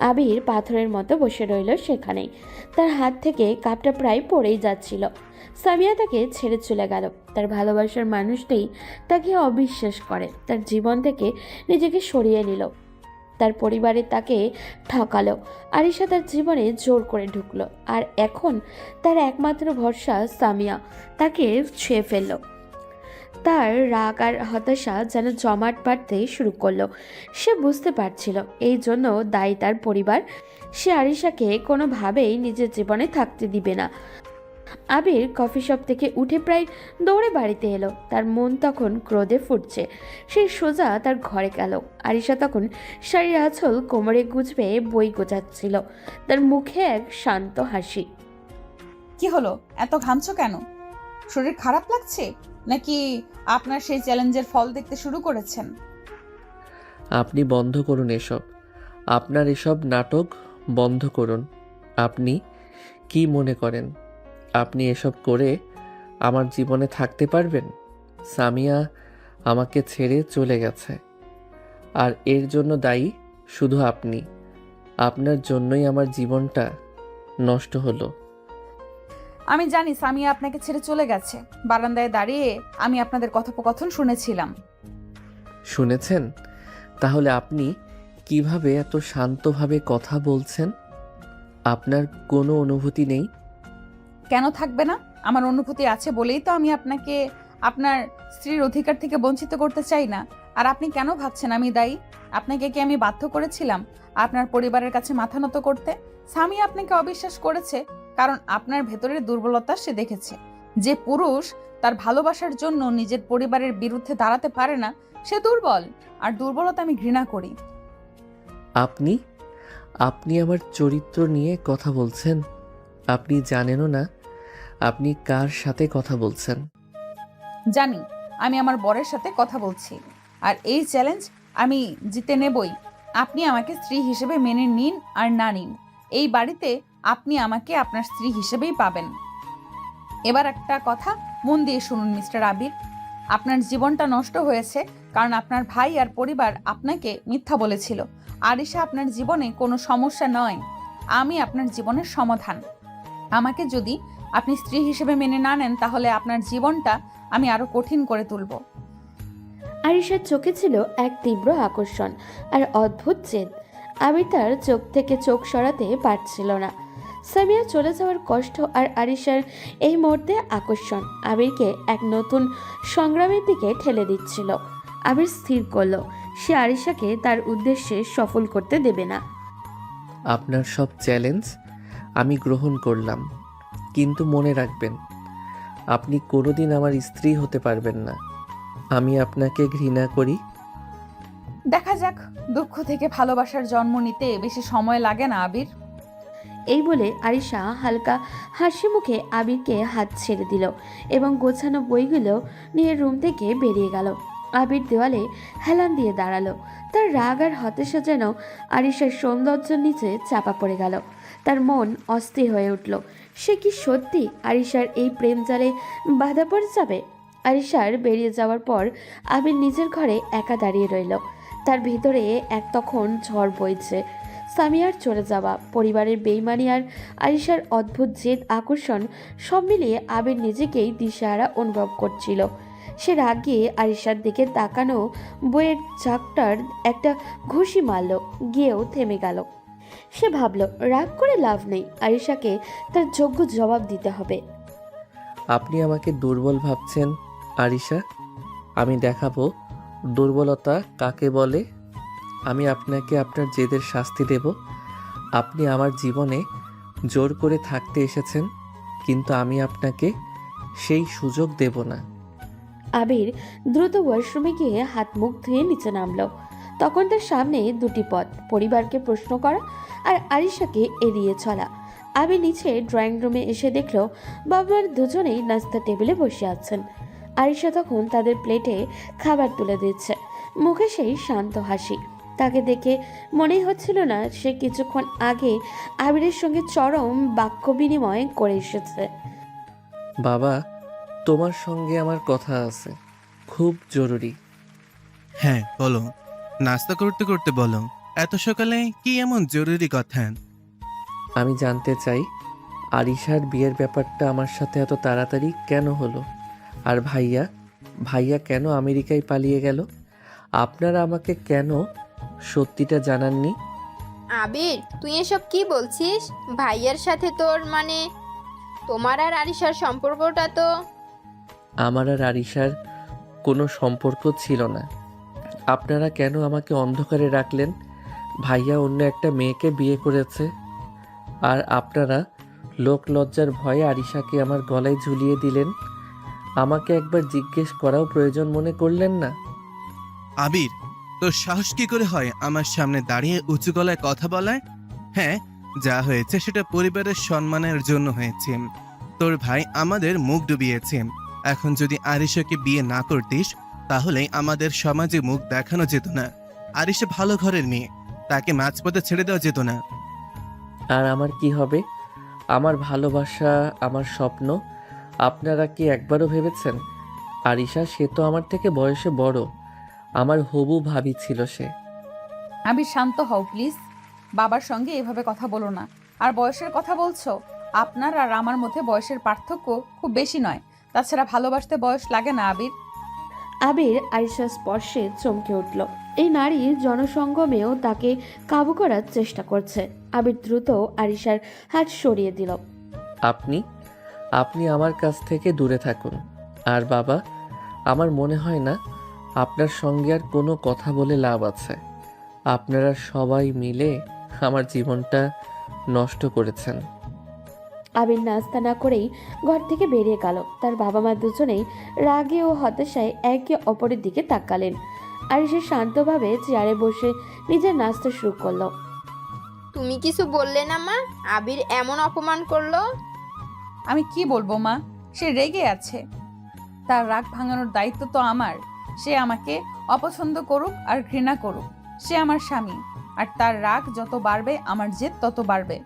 আবির পাথরের মতো বসে রইল সেখানেই। তার হাত থেকে কাপটা প্রায় পড়েই যাচ্ছিল। সামিয়া তাকে ছেড়ে চলে গেল। তার ভালোবাসার মানুষটি তাকে অবিশ্বাস করে, তার জীবন থেকে নিজেকে সরিয়ে নিল, তার পরিবারে তাকে ঠকালো। আরিশা তার জীবনে জোর করে ঢুকলো, আর এখন তার একমাত্র ভরসা সামিয়া তাকে ছুঁয়ে ফেললো। তার রাগ আর হতাশা যেন জমাট বাঁধতে শুরু করলো। সে বুঝতে পারছিল এই জন্য দায়ী তার পরিবার। সে আরিশাকে কোনোভাবেই নিজের জীবনে থাকতে দিবে না। আবির কফি শপ থেকে উঠে প্রায় দৌড়ে বাড়িতে এলো। তার মন তখন ক্রোধে ফুটছে। সে সোজা তার ঘরে গেল। আরিশা তখন শাড়ির আঁচল কোমরে গুজবে বই গোছাচ্ছিল। তার মুখে এক শান্ত হাসি। কি হলো, এত ঘামছো কেন? শরীর খারাপ লাগছে নাকি আপনার সেই চ্যালেঞ্জের ফল দেখতে শুরু করেছেন? আপনি বন্ধ করুন এসব। আপনার এসব নাটক বন্ধ করুন। আপনি কি মনে করেন আপনি এসব করে আমার জীবনে থাকতে পারবেন? সামিয়া আমাকে ছেড়ে চলে গেছে, আর এর জন্য দায়ী শুধু আপনি। আপনার জন্যই আমার জীবনটা নষ্ট হলো। আমি জানি সামিয়া আপনাকে ছেড়ে চলে গেছে। বারান্দায় দাঁড়িয়ে আমি আপনাদের কথোপকথন শুনেছিলাম। শুনেছেন? তাহলে আপনি কিভাবে এত শান্তভাবে কথা বলছেন? আপনার কোনো অনুভূতি নেই? কেন থাকবে না? আমার অনুভূতি আছে বলেই তো আমি আপনাকে আপনার স্ত্রীর অধিকার থেকে বঞ্চিত করতে চাই না। আর আপনি কেন ভাবছেন আমি দায়ী? আপনাকে কি আমি বাধ্য করেছিলাম আপনার পরিবারের কাছে মাথা নত করতে? সামিয়া আপনাকে অবিশ্বাস করেছে কারণ আপনার ভেতরের দুর্বলতা সে দেখেছে। যে পুরুষ তার ভালোবাসার জন্য নিজের পরিবারের বিরুদ্ধে দাঁড়াতে পারে না, সে দুর্বল। আর দুর্বলতা আমি ঘৃণা করি। আপনি আপনি আমার চরিত্র নিয়ে কথা বলছেন? আপনি জানেনও না আপনি কার সাথে কথা বলছেন। জানি, আমি আমার বরের সাথে কথা বলছি। আর এই চ্যালেঞ্জ আমি জিতে নেবই। আপনি আমাকে স্ত্রী হিসেবে মেনে নিন আর না নিন, এই বাড়িতে আপনি আমাকে আপনার স্ত্রী হিসেবেই পাবেন। এবার একটা কথা মন দিয়ে শুনুন মিস্টার আবির। আপনার জীবনটা নষ্ট হয়েছে কারণ আপনার ভাই আর পরিবার আপনাকে মিথ্যা বলেছিল। আরিশা আপনার জীবনে কোনো সমস্যা নয়, আমি আপনার জীবনের সমাধান। আমাকে যদি আপনি স্ত্রী হিসেবে মেনে না নেন তাহলে আপনার জীবনটা আমি আরো কঠিন করে তুলব। আরিশার চোখে ছিল এক তীব্র আকর্ষণ আর অদ্ভুত জেদ। আবির তার চোখ থেকে চোখ সরাতে পারছিল না। সামিয়া চলে যাওয়ার কষ্ট আর আরিশার এই মুহূর্তে আকর্ষণ আবিরকে এক নতুন সংগ্রামের দিকে ঠেলে দিচ্ছিল। আবির স্থির করলো সে আরিশাকে তার উদ্দেশ্যে সফল করতে দেবে না। আপনার সব চ্যালেঞ্জ আমি গ্রহণ করলাম, কিন্তু মনে রাখবেন আপনি কোনোদিন আমার স্ত্রী হতে পারবেন না। আমি আপনাকে ঘৃণা করি। দেখা যাক, দুঃখ থেকে ভালোবাসার জন্ম নিতে বেশি সময় লাগে না আবির। এই বলে আরিশা হালকা হাসি মুখে আবিরকে হাত ছেড়ে দিল এবং গোছানো বইগুলো নিয়ে রুম থেকে বেরিয়ে গেল। আবির দেওয়ালে হেলান দিয়ে দাঁড়ালো। তার রাগ আর হতাশা যেন আরিশার সৌন্দর্যের নিচে চাপা পড়ে গেল। তার মন অস্থির হয়ে উঠল। সে কি সত্যি আরিশার এই প্রেম জালে বাধা পড়ে যাবে? আরিশার বেরিয়ে যাওয়ার পর আবির নিজের ঘরে একা দাঁড়িয়ে রইল। তার ভিতরে এক তখন ঝড় বইছে। সামিয়ার চলে যাওয়া, পরিবারের বেইমানি আর আরিশার অদ্ভুত জেদ আকর্ষণ সব মিলিয়ে আবির নিজেকেই দিশেহারা অনুভব করছিল। সে রাগে আরিশার দিকে তাকানো বইয়ের ঝাঁকটার একটা ঘুষি মারল, গিয়েও থেমে গেল। সে ভাবল রাগ করে লাভ নেই, আরিশাকে তার যোগ্য জবাব দিতে হবে। আপনি আমাকে দুর্বল ভাবছেন আরিশা, আমি দেখাবো দুর্বলতা কাকে বলে। আমি আপনাকে আপনার জেদের শাস্তি দেব। আপনি আমার জীবনে জোর করে থাকতে এসেছেন, কিন্তু আমি আপনাকে সেই সুযোগ দেব না। আবির দ্রুত ওয়াশরুমে গিয়ে হাত মুখ ধুয়ে নিচে নামলো। তখন তার সামনে দুটি পথ, পরিবারকে প্রশ্ন করা আর আরিশাকে এড়িয়ে চলা। আবির নিচে ড্রয়িং রুমে এসে দেখল বাবার দুজনেই নাস্তা টেবিলে বসে আছেন। আরিশা তখন তাদের প্লেটে খাবার তুলে দিচ্ছে, মুখে সেই শান্ত হাসি। তাকে দেখে মনেই হচ্ছিল না সে কিছুক্ষণ আগে আবিরের সঙ্গে চরম বাক্য বিনিময় করে এসেছে। বাবা, তোমার সঙ্গে আমার কথা আছে, খুব জরুরি। হ্যাঁ বলো, নাস্তা করতে করতে বলো। এত সকালে কি এমন জরুরি কথা? আমি জানতে চাই আরিশার বিয়ের ব্যাপারটা আমার সাথে এত তাড়াতাড়ি কেন হলো? আর ভাইয়া ভাইয়া কেন আমেরিকায় পালিয়ে গেল? আপনারা আমাকে কেন সত্যিটা জানাননি? আবির, তুই এসব কি বলছিস? ভাইয়ার সাথে তোর মানে তোমার আর আরিশার সম্পর্কটা তো... আমার আর আরিশার কোনো সম্পর্ক ছিল না। আপনারা কেন আমাকে অন্ধকারে রাখলেন? ভাইয়া অন্য একটা মেয়েকে বিয়ে করেছে, আর আপনারা লোক লজ্জার ভয়ে আরিশাকে আমার গলায় ঝুলিয়ে দিলেন। আমাকে একবার জিজ্ঞেস করাও প্রয়োজন মনে করলেন না? আবির, তোর সাহস কি করে হয় আমার সামনে দাঁড়িয়ে উঁচু গলায় কথা বলার? হ্যাঁ, যা হয়েছে সেটা পরিবারের সম্মানের জন্য হয়েছে। তোর ভাই আমাদের মুখ ডুবিয়েছে। এখন যদি আরিশাকে বিয়ে না করতিস তাহলে আমাদের সমাজে মুখ দেখানো যেত না। আরিশা ভালো ঘরের মেয়ে, তাকে মাঝপথে ছেড়ে দেওয়া যেত না। আর আমার কি হবে? আমার ভালোবাসা, আমার স্বপ্ন আপনারা কি একবারও ভেবেছেন? আরিশা, সে তো আমার থেকে বয়সে বড়, আমার হবু ভাবি ছিল সে। আবির শান্ত হও প্লিজ। বাবার সঙ্গে এভাবে কথা বলো না। আর বয়সের কথা বলছো, আপনার আর আমার মধ্যে বয়সের পার্থক্য খুব বেশি নয়। তাছাড়া ভালোবাসতে বয়স লাগে না আবির। আবির আরিশার স্পর্শে চমকে উঠল। এই নারী জনসঙ্গমেও তাকে কাবু করার চেষ্টা করছে। আবির দ্রুত আরিশার হাত সরিয়ে দিল। আপনি আপনি আমার কাছ থেকে দূরে থাকুন। আর বাবা, আমার মনে হয় না আপনার সঙ্গে আর কোনো কথা বলে লাভ আছে। আপনারা সবাই মিলে আমার জীবনটা নষ্ট করেছেন। আবির নাস্তা না করেই ঘর থেকে বেরিয়ে গেল। তার বাবা মা দুজনেই রাগে ও হতাশায় একে অপরের দিকে তাকালেন। আরিশা শান্তভাবে চেয়ারে বসে নিজের নাস্তা শুরু করলো। তুমি কিছু বললে না মা? আবির এমন অপমান করলো। আমি কি বলবো মা? সে রেগে আছে। তার রাগ ভাঙানোর দায়িত্ব তো আমার। সে আমাকে অপছন্দ করুক আর ঘৃণা করুক, সে আমার স্বামী। আর তার রাগ যত বাড়বে আমার জেদ তত বাড়বে।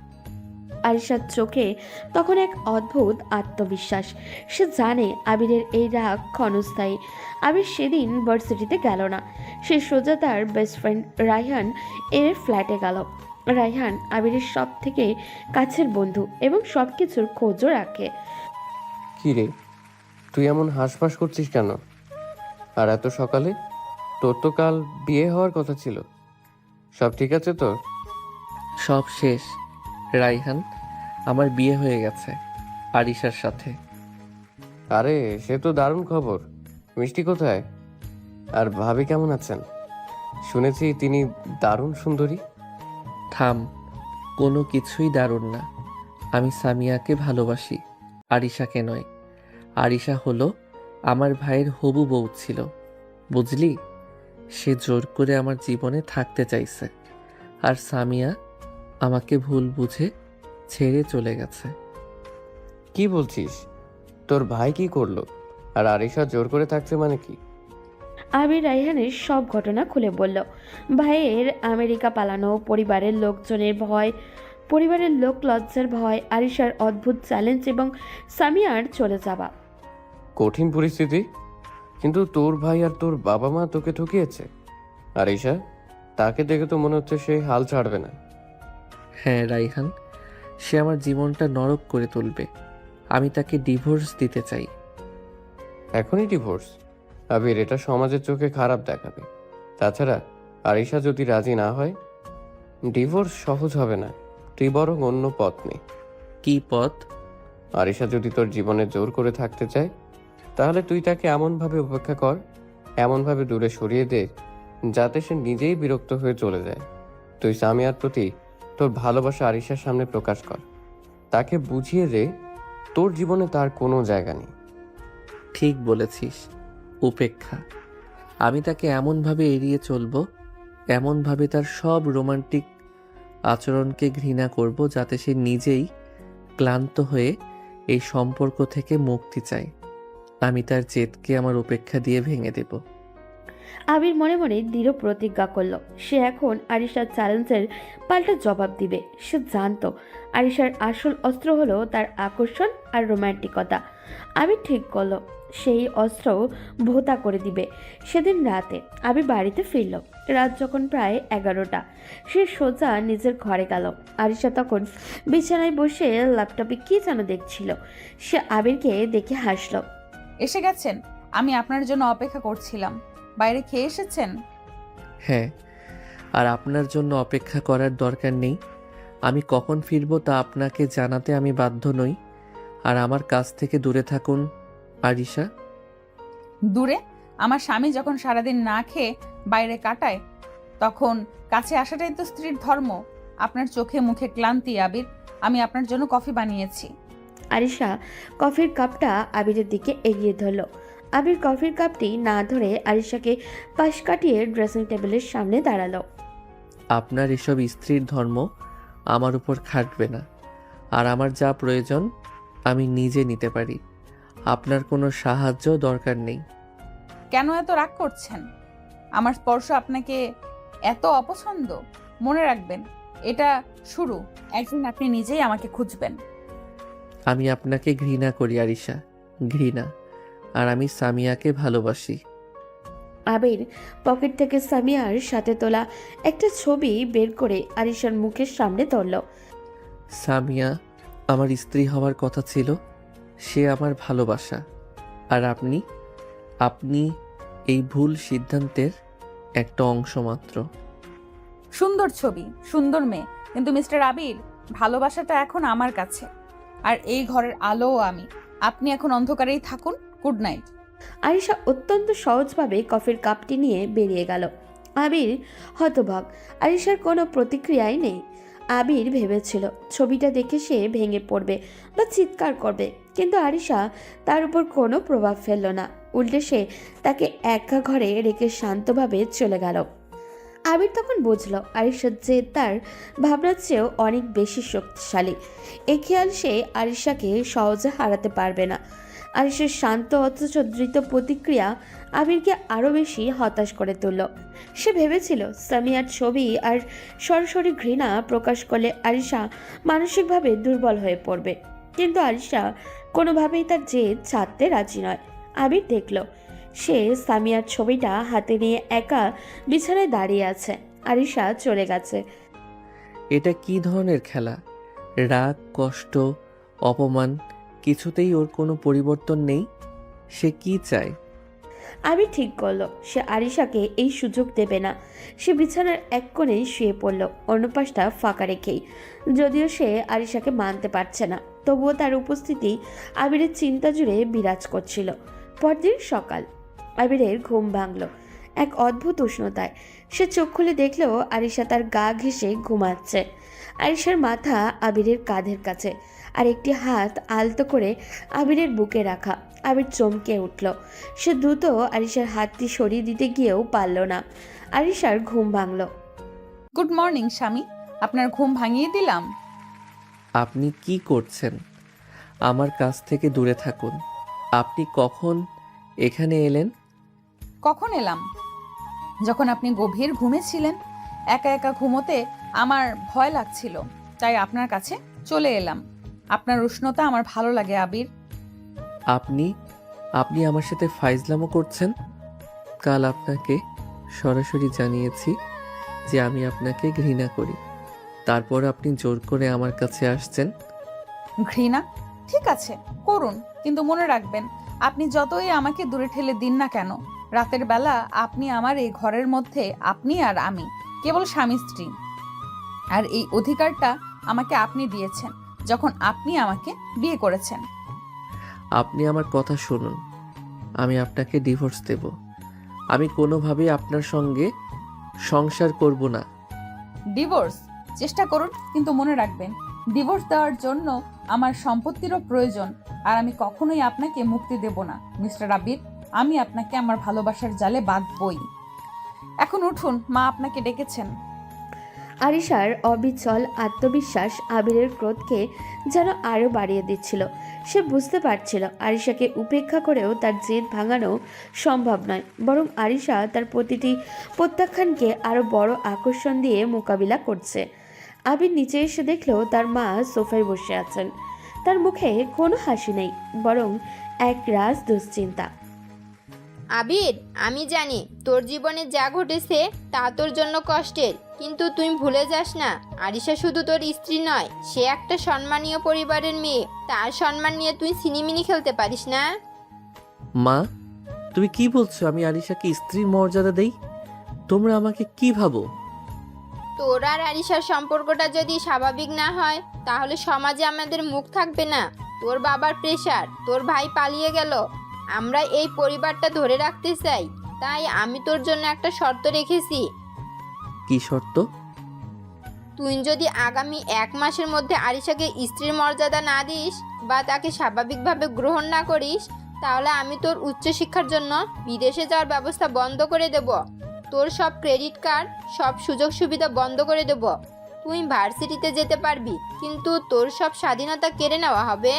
আরিশার চোখে তখন এক অদ্ভুত আত্মবিশ্বাস। সে জানে আবিরের এই রাগ ক্ষণস্থায়ী। আবির সেদিন ভার্সিটিতে গেল না। সে সোজা তার বেস্ট ফ্রেন্ড রায়হান এর ফ্ল্যাটে গেল। রায়হান আবিরের সব থেকে কাছের বন্ধু এবং সব কিছুর খোঁজও রাখে। কি রে, তুই এমন হাঁসফাঁস করছিস কেন? আর এত সকালে? তোর তো কাল বিয়ে হওয়ার কথা ছিল। সব ঠিক আছে তোর? সব শেষ রাইহান, আমার বিয়ে হয়ে গেছে আরিশার সাথে। আরে সে তো দারুণ খবর। মিষ্টি কোথায়? আর ভাবি কেমন আছেন? শুনেছি তিনি দারুণ সুন্দরী। থাম, কোনো কিছুই দারুণ না। আমি সামিয়াকে ভালোবাসি, আরিশাকে নয়। আরিশা হলো আমার ভাইয়ের হবু বউ ছিল, বুঝলি? সে জোর করে আমার জীবনে থাকতে চাইছে, আর সামিয়া আমাকে ভুল বুঝে ছেড়ে চলে গেছে। কি বলছিস? তোর ভাই কি করলো? আর আরিশা জোর করে থাকছে মানে কি? আবির রায়হানের সব ঘটনা খুলে বলল। ভাইয়ের আমেরিকা পালানো, পরিবারের লোকজনের ভয়, পরিবারের লোক লজ্জার ভয়, আরিশার অদ্ভুত চ্যালেঞ্জ এবং সামিয়ার চলে যাওয়া। কঠিন পরিস্থিতি, কিন্তু তোর ভাই আর তোর বাবা মা তোকে ঠকিয়েছে। আরিশা, তাকে দেখে তো মনে হচ্ছে সে হাল ছাড়বে না। হ্যাঁ রাইহান, সে আমার জীবনটা নরক করে তুলবে। আমি তাকে ডিভোর্স দিতে চাই। এখনই ডিভোর্স? আবির, এটা সমাজের চোখে খারাপ দেখাবে। তাছাড়া আরিশা যদি রাজি না হয়, ডিভোর্স সহজ হবে না। তুই বরং অন্য পথ নে। কি পথ? আরিশা যদি তোর জীবনে জোর করে থাকতে চায়, তাহলে তুই তাকে এমনভাবে উপেক্ষা কর, এমনভাবে দূরে সরিয়ে দে, যাতে সে নিজেই বিরক্ত হয়ে চলে যায়। তুই সামিয়ার প্রতি তোর ভালোবাসা আরিশার সামনে প্রকাশ কর। তাকে বুঝিয়ে দে তোর জীবনে তার কোনো জায়গা নেই। ঠিক বলেছিস, উপেক্ষা। আমি তাকে এমনভাবে এড়িয়ে চলবো, এমনভাবে তার সব রোমান্টিক আচরণকে ঘৃণা করব, যাতে সে নিজেই ক্লান্ত হয়ে এই সম্পর্ক থেকে মুক্তি চায়। আমি তার জেদকে আমার উপেক্ষা দিয়ে ভেঙে দেব। আবির মনে মনে দৃঢ় প্রতিজ্ঞা করলো, সে এখন আরিশার চ্যালেঞ্জের পাল্টা জবাব দিবে। সে জানতো আরিশার আসল অস্ত্র হলো তার আকর্ষণ আর রোমান্টিকতা। আবির ঠিক করলো সেই অস্ত্র ভোতা করে দিবে। সেদিন রাতে আবির বাড়িতে ফিরল। রাত যখন প্রায় 11টা, সে সোজা নিজের ঘরে গেল। আরিশা তখন বিছানায় বসে ল্যাপটপে কি যেন দেখছিল। সে আবিরকে দেখে হাসলো। এসে গেছেন? আমি আপনার জন্য অপেক্ষা করছিলাম। বাইরে খেয়ে এসেছেন? হ্যাঁ, আর আপনার জন্য অপেক্ষা করার দরকার নেই। আমি কখন ফিরবো তা আপনাকে জানাতে আমি বাধ্য নই। আর আমার কাছ থেকে দূরে থাকুন আরিশা। দূরে? আমার স্বামী যখন সারাদিন না খেয়ে বাইরে কাটায়, তখন কাছে আসাটাই তো স্ত্রীর ধর্ম। আপনার চোখে মুখে ক্লান্তি আবির। আমি আপনার জন্য কফি বানিয়েছি। আরিশা কফির কাপটা আবিরের দিকে এগিয়ে ধরল। আবির কফির কাপটি না ধরে আরিশাকে পাশ কাটিয়ে ড্রেসিং টেবিলের সামনে দাঁড়ালো। আপনার এসব স্ত্রীর ধর্ম আমার উপর খাটবে না। আর আমার যা প্রয়োজন আমি নিজে নিতে পারি। আপনার কোনো সাহায্য দরকার নেই। কেন এত রাগ করছেন? আমার স্পর্শ আপনাকে এত অপছন্দ? মনে রাখবেন, এটা শুরু। একদিন আপনি নিজেই আমাকে খুঁজবেন। আমি আপনাকে ঘৃণা করি আরিশা, ঘৃণা। আর আমি সামিয়াকে ভালোবাসি। আবির পকেট থেকে সামিয়ার সাথে তোলা একটা ছবি বের করে আরিশার মুখের সামনে ধরল। সামিয়া আমার স্ত্রী হওয়ার কথা ছিল, সে আমার ভালোবাসা। আর আপনি আপনি এই ভুল সিদ্ধান্তের একটা অংশ মাত্র। সুন্দর ছবি, সুন্দর মেয়ে, কিন্তু মিস্টার আবির, ভালোবাসাটা এখন আমার কাছে, আর এই ঘরের আলোও আমি। আপনি এখন অন্ধকারেই থাকুন। Good night. আরিশা অত্যন্ত সহজভাবে কফির কাপটি নিয়ে বেরিয়ে গেল। আবির হতবাক, আরিশার কোনো প্রতিক্রিয়াই নেই। আবির ভেবেছিল ছবিটা দেখে সে ভেঙে পড়বে বা চিৎকার করবে, কিন্তু আরিশা তার উপর কোনো প্রভাব ফেলল না। উল্টে সে তাকে একা ঘরে রেখে শান্তভাবে চলে গেল। আবির তখন বুঝলো আরিশার যে তার ভাবনার চেয়েও অনেক বেশি শক্তিশালী। এ খেয়াল সে আরিশাকে সহজে হারাতে পারবে না। আরিশার শান্ত অথচ দ্রুত প্রতিক্রিয়া আবিরকে আরও বেশি হতাশ করে তুলল। সে ভেবেছিল সামিয়ার ছবি আর সরাসরি ঘৃণা প্রকাশ করলে আরিশা মানসিকভাবে দুর্বল হয়ে পড়বে, কিন্তু আরিশা কোনোভাবেই তার জেদ ছাড়তে রাজি নয়। আবির দেখল সে সামিয়ার ছবিটা হাতে নিয়ে একা বিছানায় দাঁড়িয়ে আছে। আরিশা চলে গেছে। এটা কি ধরনের খেলা? রাগ, কষ্ট, অপমান, কিছুতেই ওর কোনো পরিবর্তন নেই। সে কি চায়? আবির ঠিক করলো সে আরিশাকে এই সুযোগ দেবে না। সে বিছানার এক কোণে শুয়ে পড়ল, অন্য পাশটা ফাঁকা রেখেই। যদিও সে আরিশাকে মানতে পারছে না, তবুও তার উপস্থিতি আবিরের চিন্তা জুড়ে বিরাজ করছিল। পরদিন সকাল, আবিরের ঘুম ভাঙল এক অদ্ভুত উষ্ণতায়। সে চোখ খুলে দেখলো আরিশা তার গা ঘেঁষে ঘুমাচ্ছে। আরিশার মাথা আবিরের কাঁধের কাছে, আর একটি হাত আলতো করে আবিরের বুকে রাখা। আবির চমকে উঠল। সে দ্রুত আরিশার হাতটি সরিয়ে দিতে গিয়েও পারল না। আরিশার ঘুম ভাঙল। গুড মর্নিং স্বামী, আপনার ঘুম ভাঙিয়ে দিলাম। আপনি কি করছেন? আমার কাছ থেকে দূরে থাকুন। আপনি কখন এখানে এলেন? কখন এলাম? যখন আপনি গভীর ঘুমেছিলেন। একা একা ঘুমোতে আমার ভয় লাগছিল, তাই আপনার কাছে চলে এলাম। আপনার উষ্ণতা আমার ভালো লাগে আবির। আপনি আপনি আমার সাথে ফাইজলামো করছেন? কাল আপনাকে সরাসরি জানিয়েছি যে আমি আপনাকে ঘৃণা করি, তারপর আপনি জোর করে আমার কাছে আসছেন। ঘৃণা? ঠিক আছে, করুন, কিন্তু মনে রাখবেন, আপনি যতই আমাকে দূরে ঠেলে দিন না কেন, রাতের বেলা আপনি আমার এই ঘরের মধ্যে, আপনি আর আমি কেবল স্বামী স্ত্রী। আর এই অধিকারটা আমাকে আপনি দিয়েছেন যখন আপনি আমাকে বিয়ে করেছেন। আপনি আমার কথা শুনুন। আমি আপনাকে ডিভোর্স দেব। আমি কোনোভাবেই আপনার সঙ্গে সংসার করব না। ডিভোর্স? চেষ্টা করুন, কিন্তু মনে রাখবেন, ডিভোর্স দেওয়ার জন্য আমার সম্পত্তিরও প্রয়োজন, আর আমি কখনোই আপনাকে মুক্তি দেব না মিস্টার আবির। আমি আপনাকে আমার ভালোবাসার জালে বাঁধবই। এখন উঠুন, মা আপনাকে ডেকেছেন। আরিশার অবিচল আত্মবিশ্বাস আবিরের ক্রোধকে যেন আরও বাড়িয়ে দিচ্ছিল। সে বুঝতে পারছিল আরিশাকে উপেক্ষা করেও তার জেদ ভাঙানো সম্ভব নয়, বরং আরিশা তার প্রতিটি প্রত্যাখ্যানকে আরও বড় আকর্ষণ দিয়ে মোকাবিলা করছে। আবির নিচে এসে দেখল তার মা সোফায় বসে আছেন। তার মুখে কোনো হাসি নেই, বরং এক রাজ দুশ্চিন্তা। আবির, আমি জানি তোর জীবনে যা ঘটেছে তা তোর জন্য কষ্টের, কিন্তু তুই ভুলে যাস না, আরিশা শুধু তোর স্ত্রী নয়, সে একটা সম্মানীয় পরিবারের মেয়ে। তার সম্মান নিয়ে তুই ছিনিমিনি খেলতে পারিস না। মা, তুমি কি বলছো? আমি আরিশাকে স্ত্রীর মর্যাদা দেই? তোমরা আমাকে কি ভাবো? তোর আর আরিশার সম্পর্কটা যদি স্বাভাবিক না হয়, তাহলে সমাজে আমাদের মুখ থাকবে না। তোর বাবার প্রেশার, তোর ভাই পালিয়ে গেল, আমরা এই পরিবারটা ধরে রাখতে চাই, তাই আমি তোর জন্য একটা শর্ত রেখেছি। কি শর্ত? তুই যদি আগামী 1 মাসের মধ্যে আরিশাকে স্ত্রীর মর্যাদা না দিস বা তাকে স্বাভাবিকভাবে গ্রহণ না করিস, তাহলে আমি তোর উচ্চশিক্ষার জন্য বিদেশে যাওয়ার ব্যবস্থা বন্ধ করে দেব। তোর সব ক্রেডিট কার্ড, সব সুযোগ সুবিধা বন্ধ করে দেব। তুই ভার্সিটিতে যেতে পারবি, কিন্তু তোর সব স্বাধীনতা কেড়ে নেওয়া হবে।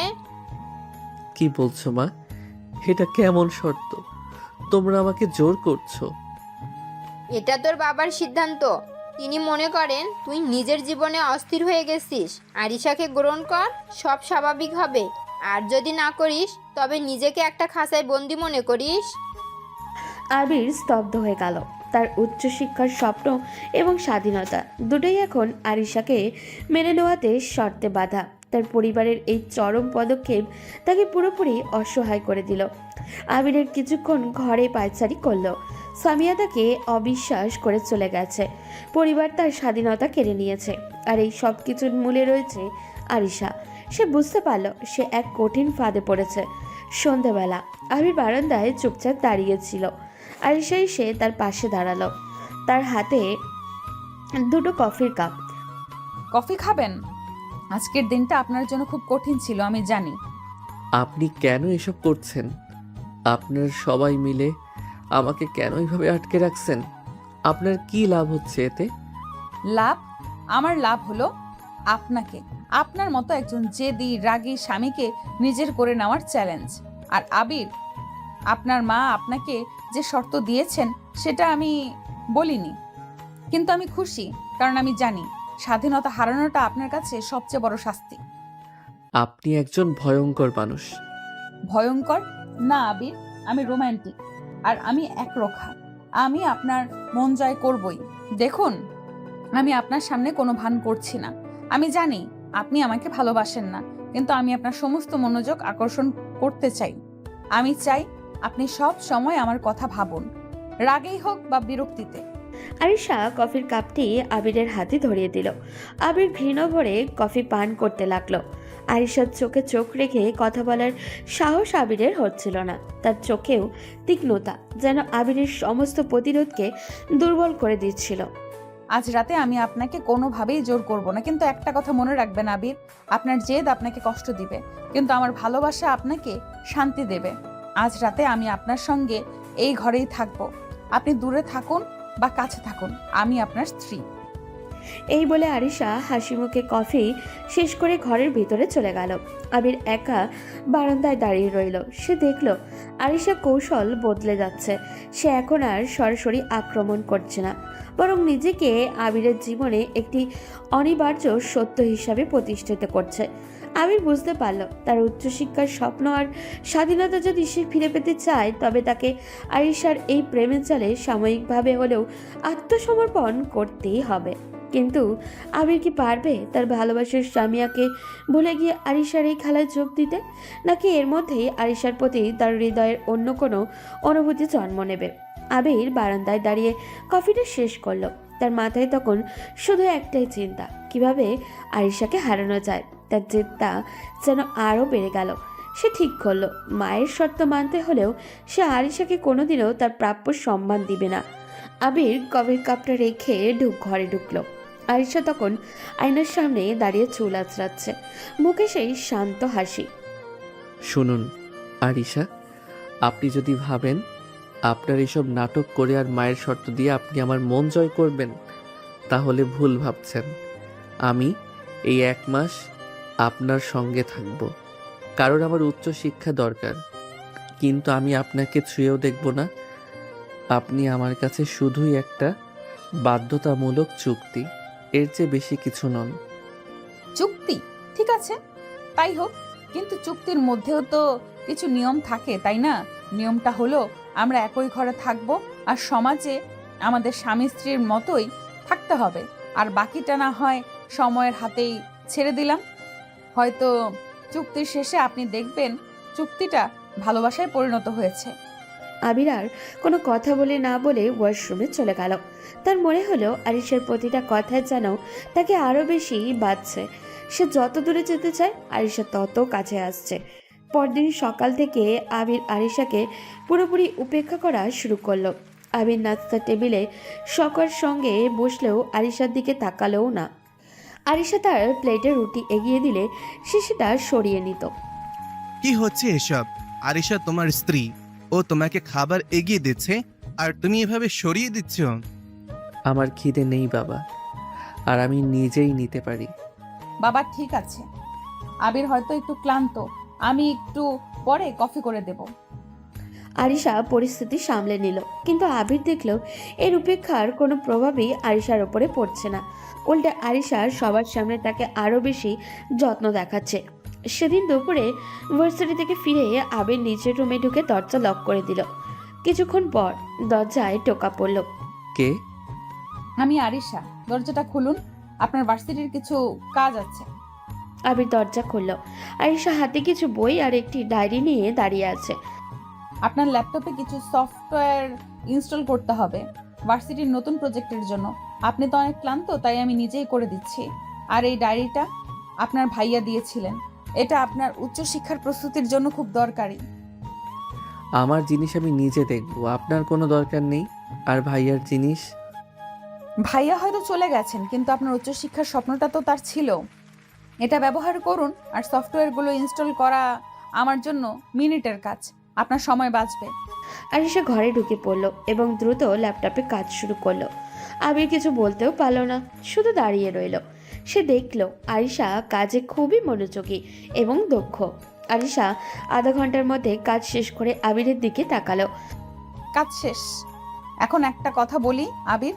কি বলছো মা? এটা কেমন শর্ত? তোমরা আমাকে জোর করছো? এটা তোর বাবার সিদ্ধান্ত। তিনি মনে করেন তুই নিজের জীবনে অস্থির হয়ে গেছিস। আরিশাকে গ্রহণ কর, সব স্বাভাবিক হবে। আর যদি না করিস, তবে নিজেকে একটা খাঁচায় বন্দি মনে করিস। আবির স্তব্ধ হয়ে গেল। তার উচ্চশিক্ষার স্বপ্ন এবং স্বাধীনতা দুটোই এখন আরিশাকে মেনে নেওয়াতে শর্তে বাধা। তার পরিবারের এই চরম পদক্ষেপ তাকে পুরোপুরি অসহায় করে দিল। আবিরের কিছুক্ষণ ঘরে পায়চারি করলো। সামিয়া তাকে অবিশ্বাস করে চলে গেছে। পরিবার তার স্বাধীনতা কেড়ে নিয়েছে, আর এই সব কিছুর মূলে রয়েছে আরিশা। সে বুঝতে পারল সে এক কঠিন ফাঁদে পড়েছে। সন্ধ্যাবেলা আবির বারান্দায় চুপচাপ দাঁড়িয়েছিল। আরিশা এসে তার পাশে দাঁড়ালো, তার হাতে দুটো কফির কাপ। কফি খাবেন? আজকের দিনটা আপনার জন্য খুব কঠিন ছিল, আমি জানি। আপনি কেন এসব করছেন? আপনার সবাই মিলে আমাকে কেন এইভাবে আটকে রাখছেন? আপনার কি লাভ হচ্ছে এতে? লাভ? আমার লাভ হলো আপনাকে, আপনার মতো একজন জেদি রাগী স্বামীকে নিজের করে নেওয়ার চ্যালেঞ্জ। আর আবির, আপনার মা আপনাকে যে শর্ত দিয়েছেন সেটা আমি বলিনি, কিন্তু আমি খুশি, কারণ আমি জানি স্বাধীনতা হারানোটা আপনার কাছে সবচেয়ে বড় শাস্তি। আপনি একজন ভয়ঙ্কর মানুষ। ভয়ঙ্কর না আবির, আমি রোমান্টিক, আর আমি একরোখা। আমি আপনার মন জয় করবই। দেখুন, আমি আপনার সামনে কোনো ভান করছি না। আমি জানি আপনি আমাকে ভালোবাসেন না, কিন্তু আমি আপনার সমস্ত মনোযোগ আকর্ষণ করতে চাই। আমি চাই আপনি সব সময় আমার কথা ভাবুন, রাগেই হোক বা বিরক্তিতে। আরিশা কফির কাপটি আবিরের হাতে ধরিয়ে দিল। আবির ঘৃণা ভরে কফি পান করতে লাগলো। আরিশার চোখে চোখ রেখে কথা বলার সাহস আবিরের হচ্ছিল না। তার চোখেও তীক্ষ্ণতা যেন আবিরের সমস্ত প্রতিরোধকে দুর্বল করে দিচ্ছিল। আজ রাতে আমি আপনাকে কোনোভাবেই জোর করব না, কিন্তু একটা কথা মনে রাখবেন আবির, আপনার জেদ আপনাকে কষ্ট দিবে, কিন্তু আমার ভালোবাসা আপনাকে শান্তি দেবে। আজ রাতে আমি আপনার সঙ্গে এই ঘরেই থাকবো। আপনি দূরে থাকুন বা কাছে থাকুন, আমি আপনার স্ত্রী। এই বলে আরিশা হাসি মুখে কফি শেষ করে ঘরের ভিতরে চলে গেল। আবির একা বারান্দায় দাঁড়িয়ে রইল। সে দেখল আরিশা কৌশল বদলে যাচ্ছে। সে এখন আর সরাসরি আক্রমণ করছে না, বরং নিজেকে আবিরের জীবনে একটি অনিবার্য সত্য হিসাবে প্রতিষ্ঠিত করছে। আবির বুঝতে পারল তার উচ্চশিক্ষার স্বপ্ন আর স্বাধীনতা যদি সে ফিরে পেতে চায়, তবে তাকে আরিশার এই প্রেমের জালে সাময়িকভাবে হলেও আত্মসমর্পণ করতেই হবে। কিন্তু আবির কি পারবে তার ভালোবাসার স্বামীয়াকে ভুলে গিয়ে আরিশার এই খেলায় যোগ দিতে, নাকি এর মধ্যেই আরিশার প্রতি তার হৃদয়ের অন্য কোনো অনুভূতি জন্ম নেবে? আবির বারান্দায় দাঁড়িয়ে কফিটা শেষ করলো। তার মাথায় তখন শুধু একটাই চিন্তা, কিভাবে আরিশাকে হারানো যায়। তার জেদটা যেন আরও বেড়ে গেল। সে ঠিক করলো মায়ের শর্ত মানতে হলেও সে আরিশাকে কোনোদিনও তার প্রাপ্য সম্মান দিবে না। আবির কফির কাপটা রেখে ঘরে ঢুকলো। আরিশা তখন আয়নার সামনে দাঁড়িয়ে চুল আঁচড়াচ্ছে, মুখে সেই শান্ত হাসি। শুনুন আরিশা, আপনি যদি ভাবেন আপনার এসব নাটক করে আর মায়ের শর্ত দিয়ে আপনি আমার মন জয় করবেন, তাহলে ভুল ভাবছেন। আমি এই 1 মাস আপনার সঙ্গে থাকব, কারণ আমার উচ্চ শিক্ষা দরকার, কিন্তু আমি আপনাকে ছুঁয়েও দেখব না। আপনি আমার কাছে শুধুই একটা বাধ্যতামূলক চুক্তি, এর চেয়ে বেশি কিছু নন। চুক্তি? ঠিক আছে, তাই হোক, কিন্তু চুক্তির মধ্যেও তো কিছু নিয়ম থাকে, তাই না? নিয়মটা হলো আমরা একই ঘরে থাকবো আর সমাজে আমাদের স্বামী স্ত্রীর মতোই থাকতে হবে, আর বাকিটা না হয় সময়ের হাতেই ছেড়ে দিলাম। হয়তো চুক্তির শেষে আপনি দেখবেন চুক্তিটা ভালোবাসায় পরিণত হয়েছে। আবির আর কোনো কথা বলে না বলে ওয়াশরুমে চলে গেল। তার মনে হলো আরিশার প্রতিটা কথায় যেন তাকে আরও বেশি বাজছে। সে যত দূরে যেতে চায় আরিশা তত কাছে আসছে। পরদিন সকাল থেকে আবির আরিশাকে পুরোপুরি উপেক্ষা করা শুরু করলো। আবির নাস্তার টেবিলে সকর সঙ্গে বসলেও আরিশার দিকে তাকালেও না। আরিশা তার প্লেটে রুটি এগিয়ে দিলে সে সেটা সরিয়ে নিত। কি হচ্ছে এসব? আরিশা তোমার স্ত্রী, ও তোমাকে খাবার এগিয়ে দিচ্ছে আর তুমি এভাবে সরিয়ে দিচ্ছ। আমার খিদে নেই বাবা, আর আমি নিজেই নিতে পারি। বাবা ঠিক আছে, আবির হয়তো একটু ক্লান্ত, আমি একটু পরে কফি করে দেব। আরিশা পরিস্থিতি সামলে নিল, কিন্তু আবির দেখল এর উপেক্ষার কোনো প্রভাবই আরিশার ওপরে পড়ছে না। উল্টে আরিশা সবার সামনে তাকে আরও বেশি যত্ন দেখাচ্ছে। সেদিন দুপুরে ভার্সিটি থেকে ফিরে আবির নিচের রুমে ঢুকে দরজা লক করে দিল। কিছুক্ষণ পর দরজায় টোকা পড়ল। কে? আমি আরিশা, দরজাটা খুলুন, আপনার ভার্সিটির কিছু কাজ আছে। আবির দরজা খুলল। আরিশা হাতে কিছু বই আর একটি ডায়েরি নিয়ে দাঁড়িয়ে আছে। আপনার ল্যাপটপে কিছু সফটওয়্যার ইনস্টল করতে হবে ভার্সিটির নতুন প্রজেক্টের জন্য। আপনি তো অনেক ক্লান্ত, তাই আমি নিজেই করে দিচ্ছি। আর এই ডায়েরিটা আপনার ভাইয়া দিয়েছিলেন, এটা আপনার উচ্চশিক্ষার প্রস্তুতির জন্য খুব দরকারি। আমার জিনিস আমি নিজে দেখব, আপনার কোনো দরকার নেই। আর ভাইয়ার জিনিস? ভাইয়া হয়তো চলে গেছেন, কিন্তু আপনার উচ্চশিক্ষার স্বপ্নটা তো তার ছিল। এটা ব্যবহার করুন, আর সফটওয়্যারগুলো ইনস্টল করা আমার জন্য মিনিটের কাজ, আপনার সময় বাঁচবে। আরিশা ঘরে ঢুকে পড়ল এবং দ্রুত ল্যাপটপে কাজ শুরু করলো। আবির কিছু বলতেও পারল না, শুধু দাঁড়িয়ে রইল। সে দেখল আরিশা কাজে খুবই মনোযোগী এবং দক্ষ। আরিশা আধা ঘন্টার মধ্যে কাজ শেষ করে আবিরের দিকে তাকালো। কাজ শেষ। এখন একটা কথা বলি আবির,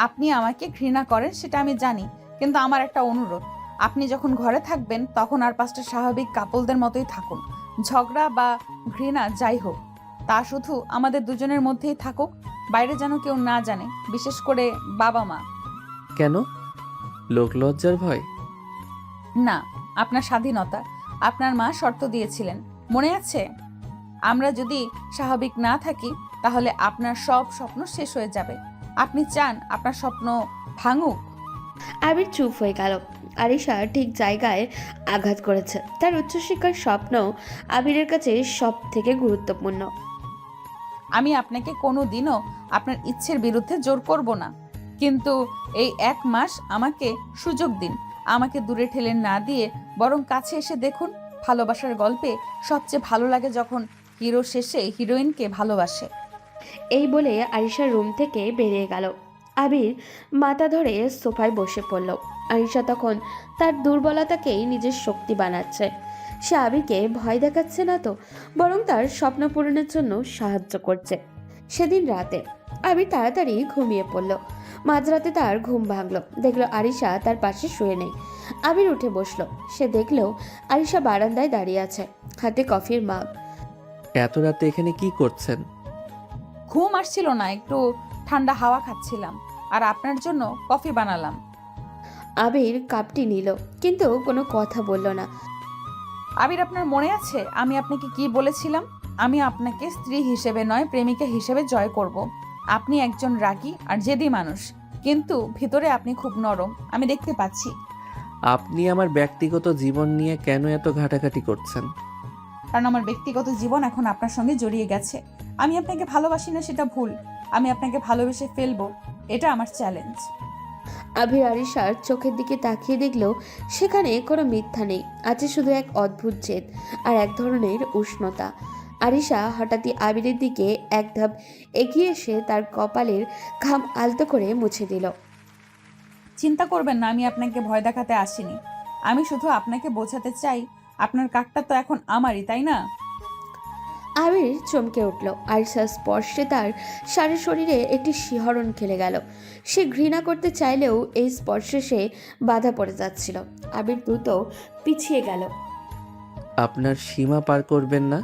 আপনি আমাকে ঘৃণা করেন সেটা আমি জানি, কিন্তু আমার একটা অনুরোধ, আপনি যখন ঘরে থাকবেন তখন আর 5টা স্বাভাবিক কাপলদের মতোই থাকুন। ঝগড়া বা ঘৃণা যাই হোক, তা শুধু আমাদের দুজনের মধ্যেই থাকুক, বাইরে যেন কেউ না জানে, বিশেষ করে বাবা মা। কেন? লোক লজ্জার ভয়? না, আপনার স্বাধীনতা। আপনার মা শর্ত দিয়েছিলেন, মনে আছে? আমরা যদি স্বাভাবিক না থাকি তাহলে আপনার সব স্বপ্ন শেষ হয়ে যাবে। আপনি চান আপনার স্বপ্ন ভাঙুক? আবির চুপ হয়ে গেল। আরিশা ঠিক জায়গায় আঘাত করেছে। তার উচ্চশিক্ষার স্বপ্ন আবিরের কাছে সব থেকে গুরুত্বপূর্ণ। আমি আপনাকে কোনো দিনও আপনার ইচ্ছের বিরুদ্ধে জোর করব না, কিন্তু এই 1 মাস আমাকে সুযোগ দিন। আমাকে দূরে ঠেলে না দিয়ে বরং কাছে এসে দেখুন। ভালোবাসার গল্পে সবচেয়ে ভালো লাগে যখন হিরো শেষে হিরোইনকে ভালোবাসে। এই বলে আরিশা রুম থেকে বেরিয়ে গেল। আবির মাথা ধরে সোফায় বসে পড়ল। আরিশা তখন তার দুর্বলতাকেই নিজের শক্তি বানাচ্ছে। সে আবিরকে ভয় দেখাচ্ছে না তো, বরং তার স্বপ্ন পূরণের জন্য সাহায্য করছে। সেদিন রাতে আবির তাড়াতাড়ি ঘুমিয়ে পড়ল। মাঝরাতে তার ঘুম ভাঙল, দেখলো আরিশা তার পাশে শুয়ে নেই। আবির উঠে বসলো। সে দেখলো আরিশা বারান্দায় দাঁড়িয়ে আছে, হাতে কফির মাগ। এত রাতে এখানে কি করছেন? ঘুম আসছিল না, একটু ঠান্ডা হাওয়া খাচ্ছিলাম আর আপনার জন্য কফি বানালাম। আবির কাপটি নিল, কিন্তু কোনো কথা বলল না। আবির, আপনার মনে আছে আমি আপনাকে কি বলেছিলাম? আমি আপনাকে স্ত্রী হিসেবে নয়, প্রেমিকা হিসেবে জয় করব। আপনি একজন রাগী আর জেদি মানুষ, কিন্তু ভিতরে আপনি খুব নরম, আমি দেখতে পাচ্ছি। আপনি আমার ব্যক্তিগত জীবন নিয়ে কেন এত ঘাটাঘাটি করছেন? কারণ আমার ব্যক্তিগত জীবন এখন আপনার সঙ্গে জড়িয়ে গেছে। আমি আপনাকে ভালোবাসি না সেটা ভুল, আমি আপনাকে ভালোবেসে ফেলবো, এটা আমার চ্যালেঞ্জ। আবির আরিশার চোখের দিকে তাকিয়ে দেখলো সেখানে কোনো মিথ্যা নেই, আছে শুধু এক অদ্ভুত জেদ আর এক ধরনের উষ্ণতা। আরিশা হঠাৎই আবিরের দিকে এক ধাপ এগিয়ে এসে তার কপালের ঘাম আলতো করে মুছে দিল। চিন্তা করবেন না, আমি আপনাকে ভয় দেখাতে আসিনি। আমি শুধু আপনাকে বোঝাতে চাই আপনার কাকটা তো এখন আমারই, তাই না? আবির চমকে উঠল। আরিশার স্পর্শে তার সারা শরীরে একটি শিহরণ খেলে গেল। সে ঘৃণা করতে চাইলেও এই স্পর্শে সে বাধা পড়ে যাচ্ছিল। আবির দ্রুত পিছিয়ে গেল। আপনার সীমা পার করবেন না।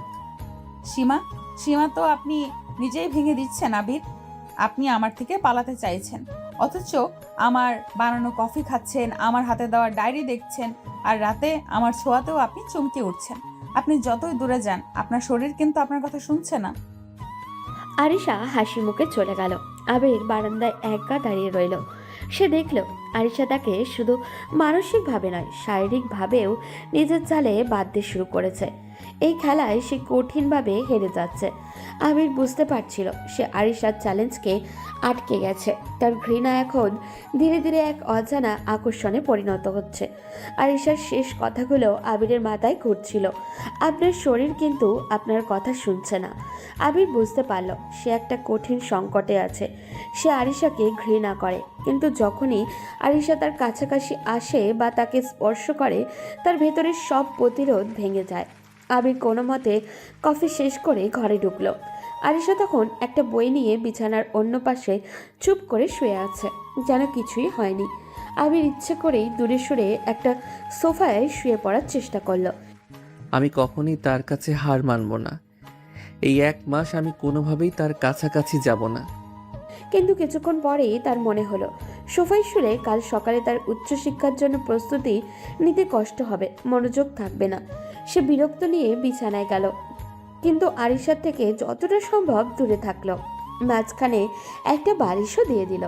সীমা? সীমা তো আপনি নিজেই ভেঙে দিচ্ছেন আবির। আপনি আমার থেকে পালাতে চাইছেন, অথচ আমার বানানো কফি খাচ্ছেন, আমার হাতে দেওয়া ডায়েরি দেখছেন, আর রাতে আমার ছোঁয়াতেও আপনি চমকে উঠছেন। আপনি যতই দূরে যান আপনার শরীর কিন্তু আপনার কথা শুনছে না। আরিশা হাসি মুখে চলে গেল। আবির বারান্দায় একা দাঁড়িয়ে রইল। সে দেখল আরিশা তাকে শুধু মানসিকভাবে নয়, শারীরিকভাবেও নিজের জালে বাঁধতে শুরু করেছে। এই খেলায় সে কঠিনভাবে হেরে যাচ্ছে। আবির বুঝতে পারছিল সে আরিশার চ্যালেঞ্জকে আটকে গেছে। তার ঘৃণা এখন ধীরে ধীরে এক অজানা আকর্ষণে পরিণত হচ্ছে। আরিশার শেষ কথাগুলো আবিরের মাথায় ঘুরছিল। আপনার শরীর কিন্তু আপনার কথা শুনছে না। আবির বুঝতে পারল সে একটা কঠিন সংকটে আছে। সে আরিশাকে ঘৃণা করে, কিন্তু যখনই আরিশা তার কাছাকাছি আসে বা তাকে স্পর্শ করে, তার ভেতরের সব প্রতিরোধ ভেঙে যায়। আবির কোনো মতে কফি শেষ করে ঘরে ঢুকলো। আরিশা তখন একটা বই নিয়ে বিছানার অন্য পাশে চুপ করে শুয়ে আছে, যেন কিছুই হয়নি। আবির ইচ্ছে করেই দূরে সরে একটা সোফায় শুয়ে পড়ার চেষ্টা করলো। আমি কখনই তার কাছে হার মানব না। এই 1 মাস আমি কোনোভাবেই তার কাছাকাছি যাব না। কিন্তু কিছুক্ষণ পরেই তার মনে হলো সোফায় শুলে কাল সকালে তার উচ্চশিক্ষার জন্য প্রস্তুতি নিতে কষ্ট হবে, মনোযোগ থাকবে না। সে বিরক্ত নিয়ে বিছানায় গেল, কিন্তু আরিশার থেকে যতটা সম্ভব দূরে থাকলো। মাঝখানে একটা বালিশও দিয়ে দিল।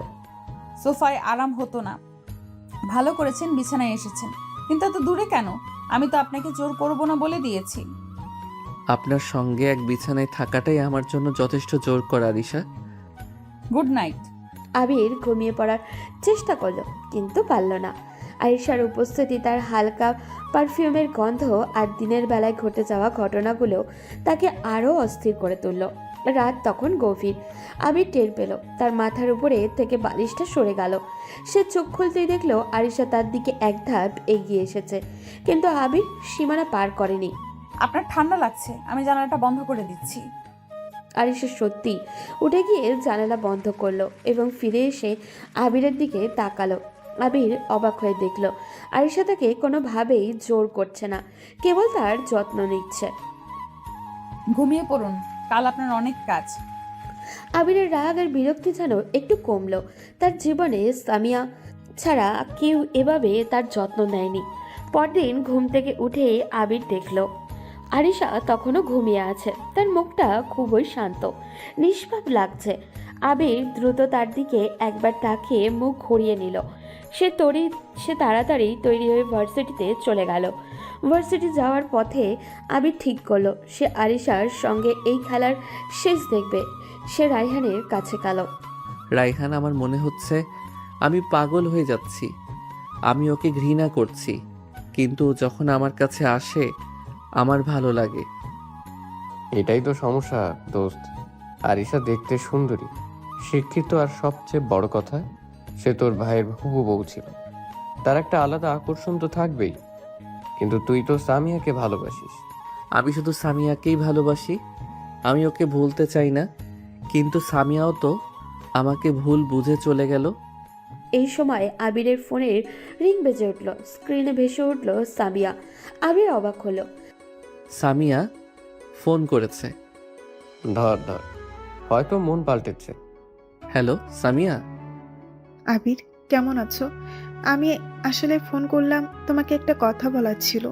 সোফায় আরাম হতো না, ভালো করেছেন বিছানায় এসেছেন, কিন্তু এত দূরে কেন? আমি তো আপনাকে জোর করব না বলে দিয়েছি। আপনার সঙ্গে এক বিছানায় থাকাটাই আমার জন্য যথেষ্ট জোর করা, আরিশা। Good night. আবির ঘুমিয়ে পড়ার চেষ্টা করলো, কিন্তু পারল না। আরিশার উপস্থিতি, তার হালকা পারফিউমের গন্ধ আর দিনের বেলায় ঘটে যাওয়া ঘটনাগুলো তাকে আরও অস্থির করে তুলল। রাত তখন গভীর। আবির টের পেল তার মাথার উপরে থেকে বালিশটা সরে গেল। সে চোখ খুলতেই দেখলো আরিশা তার দিকে এক ধাপ এগিয়ে এসেছে, কিন্তু আবির সীমানা পার করেনি। আপনার ঠান্ডা লাগছে, আমি জানালাটা বন্ধ করে দিচ্ছি। আরিশা সত্যি উঠে গিয়ে জানালা বন্ধ করলো এবং ফিরে এসে আবিরের দিকে তাকালো। আবির অবাক হয়ে দেখল আরিশা তাকে কোনোভাবেই জোর করছে না, কেবল তার যত্ন নিচ্ছে। ঘুমিয়ে পড়ুন, কাল আপনার অনেক কাজ। আবিরের রাগ আর বিরক্তি যেন একটু কমলো। তার জীবনে সামিয়া ছাড়া কেউ এভাবে তার যত্ন নেয়নি। পরদিন ঘুম থেকে উঠে আবির দেখল আরিশা তখনও ঘুমিয়ে আছে, তার মুখটা খুবই শান্ত, নিষ্পাপ লাগছে। আবির দ্রুত তার দিকে একবার তাকিয়ে মুখ ঘুরিয়ে নিল। সে তাড়াতাড়ি তৈরি হয়ে ভার্সিটিতে চলে গেল। ভার্সিটি যাওয়ার পথে আবির ঠিক করলো সে আরিশার সঙ্গে এই খেলার শেষ দেখবে। সে রায়হানের কাছে গেল। রায়হান, আমার মনে হচ্ছে আমি পাগল হয়ে যাচ্ছি। আমি ওকে ঘৃণা করছি, কিন্তু ও যখন আমার কাছে আসে আমার ভালো লাগে। এটাই তো সমস্যা দোস্ত। আরিশা দেখতে সুন্দরী, শিক্ষিত, আর সবচেয়ে বড় কথা সে তোর ভাইয়ের হবু বউ ছিল। তার একটা আলাদা আকর্ষণ তো থাকবেই। কিন্তু তুই তো সামিয়াকে ভালোবাসিস। আমি শুধু সামিয়াকেই ভালোবাসি। আমি ওকে ভুলতে চাই না, কিন্তু সামিয়াও তো আমাকে ভুল বুঝে চলে গেল। এই সময় আবিরের ফোনের রিং বেজে উঠল। স্ক্রিনে ভেসে উঠল সামিয়া। আবির অবাক হলো। সামিয়া ফোন করেছে। ধর ধর, হয়তো মন পাল্টেছে। হ্যালো সামিয়া। আবির, কেমন আছো? আমি আসলে ফোন করলাম, তোমাকে একটা কথা বলার ছিল।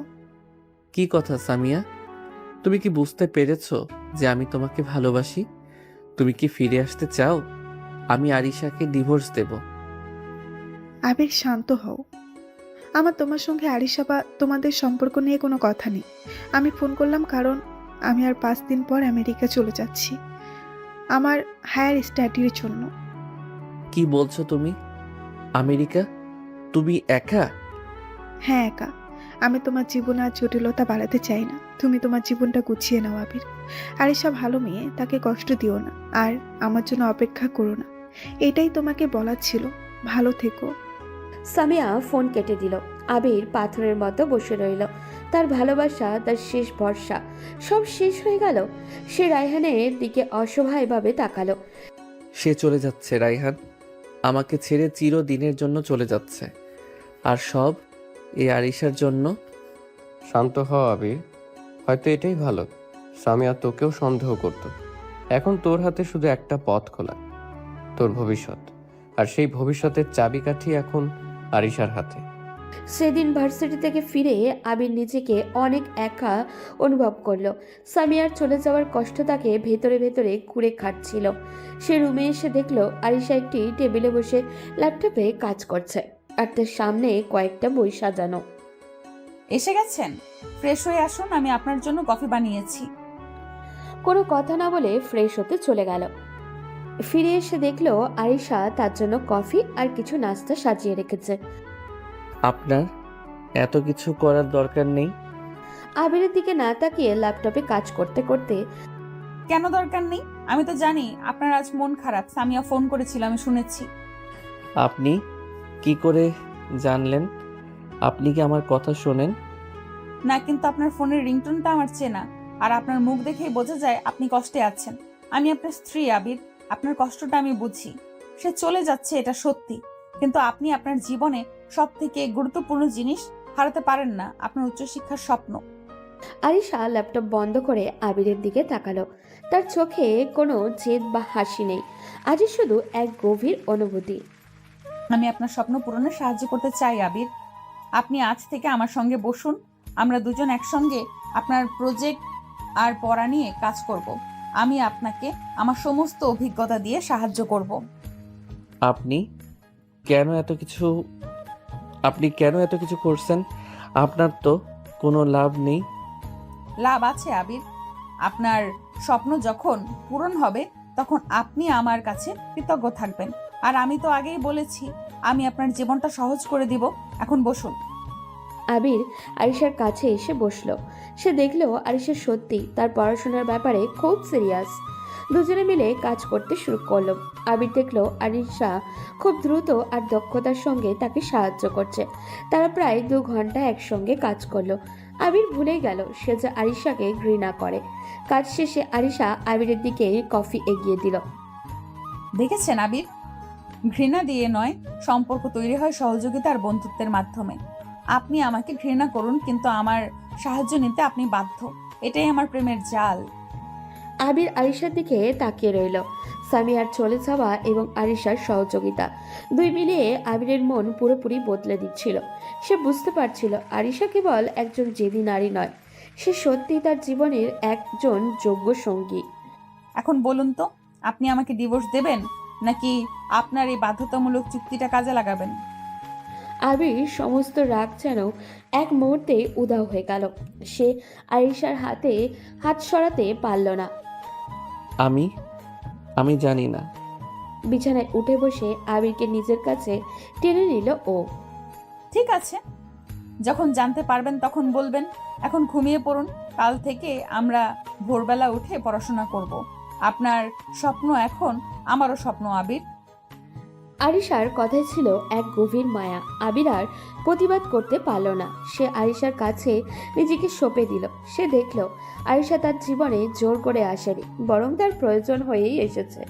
কি কথা সামিয়া? তুমি কি বুঝতে পেরেছো যে আমি তোমাকে ভালোবাসি? তুমি কি ফিরে আসতে চাও? আমি আরিশাকে ডিভোর্স দেব। আবির, শান্ত হও। আমার তোমার সঙ্গে আরিশা বা তোমাদের সম্পর্ক নিয়ে কোনো কথা নেই। আমি ফোন করলাম কারণ আমি আর 5 দিন পর আমেরিকা চলে যাচ্ছি আমার হায়ার স্টাডির জন্য। কি বলছো তুমি? আমেরিকা? তুমি একা? হ্যাঁ, একা। আমি তোমার জীবনে আর জটিলতা বাড়াতে চাই না। তুমি তোমার জীবনটা গুছিয়ে নাও আবির। আরিশা ভালো মেয়ে, তাকে কষ্ট দিও না, আর আমার জন্য অপেক্ষা করো না। এটাই তোমাকে বলার ছিল। ভালো থেকো। সামিয়া ফোন কেটে দিল। আবির পাথরের মতো বসে রইল। তার ভালোবাসা, তার শেষ ভরসা, সব শেষ হয়ে গেল। সে রায়হানের দিকে অসহায়ভাবে তাকালো। সে চলে যাচ্ছে রায়হান, আমাকে ছেড়ে চিরদিনের জন্য চলে যাচ্ছে। আর সব এই আরিশার জন্য। শান্ত হ আবির, হয়তো এটাই ভালো। সামিয়া তোকেও সন্দেহ করত। এখন তোর হাতে শুধু একটা পথ খোলা, তোর ভবিষ্যৎ। আর সেই ভবিষ্যতের চাবিকাঠি এখন আরিশার হাতে। সেদিন ভার্সিটি থেকে ফিরে আবির নিজেকে অনেক একা অনুভব করলো। সামিয়ার চলে যাওয়ার কষ্ট তাকে ভেতরে ভেতরে কুড়ে খাচ্ছিল। সে রুমে এসে দেখলো আরিশা একটি টেবিলে বসে ল্যাপটপে কাজ করছে, আর তার সামনে কয়েকটা বই সাজানো। এসে গেছেন? ফ্রেশ হয়ে আসুন, আমি আপনার জন্য কফি বানিয়েছি। কোনো কথা না বলে ফ্রেশ হতে চলে গেল। ফিরে এসে দেখলো আরিশা তার জন্য কফি আর কিছু নাস্তা সাজিয়ে রেখেছে। আপনার এত কিছু করার দরকার নেই। আবিরের দিকে না তাকিয়ে ল্যাপটপে কাজ করতে করতে, কেন দরকার নেই? আমি তো জানি আপনার আজ মন খারাপ। সামিয়া ফোন করেছিল, আমি শুনেছি। আপনি কি করে জানলেন? আপনি কি আমার কথা শোনেন? না, কিন্তু আপনার ফোনের রিংটোনটা আমার চেনা, আর আপনার মুখ দেখেই বোঝা যায় আপনি কষ্টে আছেন। আমি আপনার স্ত্রী আবির, আপনার কষ্টটা আমি বুঝি। সে চলে যাচ্ছে এটা সত্যি, কিন্তু আপনি আপনার জীবনে সব থেকে গুরুত্বপূর্ণ জিনিস হারাতে পারেন না, আপনার উচ্চশিক্ষার স্বপ্ন। আরিশা ল্যাপটপ বন্ধ করে আবিরের দিকে তাকালো। তার চোখে কোনো জেদ বা হাসি নেই, আজই শুধু এক গভীর অনুভূতি। আমি আপনার স্বপ্ন পূরণে সাহায্য করতে চাই আবির। আপনি আজ থেকে আমার সঙ্গে বসুন, আমরা দুজন একসঙ্গে আপনার প্রজেক্ট আর পড়া নিয়ে কাজ করব। আমি আপনাকে আমার সমস্ত অভিজ্ঞতা দিয়ে সাহায্য করব। আপনি কেন এত কিছু করছেন? আপনার তো কোনো লাভ নেই। লাভ আছে আবির। আপনার স্বপ্ন যখন পূরণ হবে তখন আপনি আমার কাছে কৃতজ্ঞ থাকবেন। আর আমি তো আগেই বলেছি আমি আপনার জীবনটা সহজ করে দিব। এখন বসুন। আবির আরিশার কাছে এসে বসলো। সে দেখলো আরিশা সত্যি তার পড়াশোনার ব্যাপারে খুব সিরিয়াস। দুজনে মিলে কাজ করতে শুরু করলো। আবির দেখলো আরিশা খুব দ্রুত আর দক্ষতার সঙ্গে তাকে সাহায্য করছে। তারা প্রায় 2 ঘন্টা একসঙ্গে কাজ করলো। আবির ভুলেই গেল সে যে আরিশাকে ঘৃণা করে। কাজ শেষে আরিশা আবিরের দিকে কফি এগিয়ে দিল। দেখেছেন আবির, ঘৃণা দিয়ে নয়, সম্পর্ক তৈরি হয় সহযোগিতা আর বন্ধুত্বের মাধ্যমে। আপনি আমাকে ঘৃণা করুন, কিন্তু আমার সাহায্য নিতে আপনি বাধ্য। এটাই আমার প্রেমের জাল। আবির আরিশার দিকে তাকিয়ে রইল। সামিয়ার চলে যাওয়া এবং আরিশার সহযোগিতা দুই মিলিয়ে আবিরের মন পুরোপুরি বদলে দিচ্ছিল। সে বুঝতে পারছিল আরিশা কেবল একজন জেদি নারী নয়, সে সত্যি তার জীবনের একজন যোগ্য সঙ্গী। এখন বলুন তো, আপনি আমাকে ডিভোর্স দেবেন নাকি আপনার এই বাধ্যতামূলক চুক্তিটা কাজে লাগাবেন? আবির সমস্ত রাগ যেন এক মুহূর্তে উধাও হয়ে গেল। সে আরিশার হাতে হাত সরাতে পারল না। আমি জানি না। বিছানায় উঠে বসে আবিরকে নিজের কাছে টেনে নিল ও। ঠিক আছে, যখন জানতে পারবেন তখন বলবেন। এখন ঘুমিয়ে পড়ুন, কাল থেকে আমরা ভোরবেলা উঠে পড়াশোনা করব। আপনার স্বপ্ন এখন আমারও স্বপ্ন আবির। আরিশার কথায় ছিল এক গভীর মায়া। আবির আর প্রতিবাদ করতে পারল না। সে আরিশার কাছে নিজেকে সঁপে দিল। সে দেখল আরিশা তার জীবনে জোর করে আসেনি, বরং তার প্রয়োজন হয়েই এসেছে।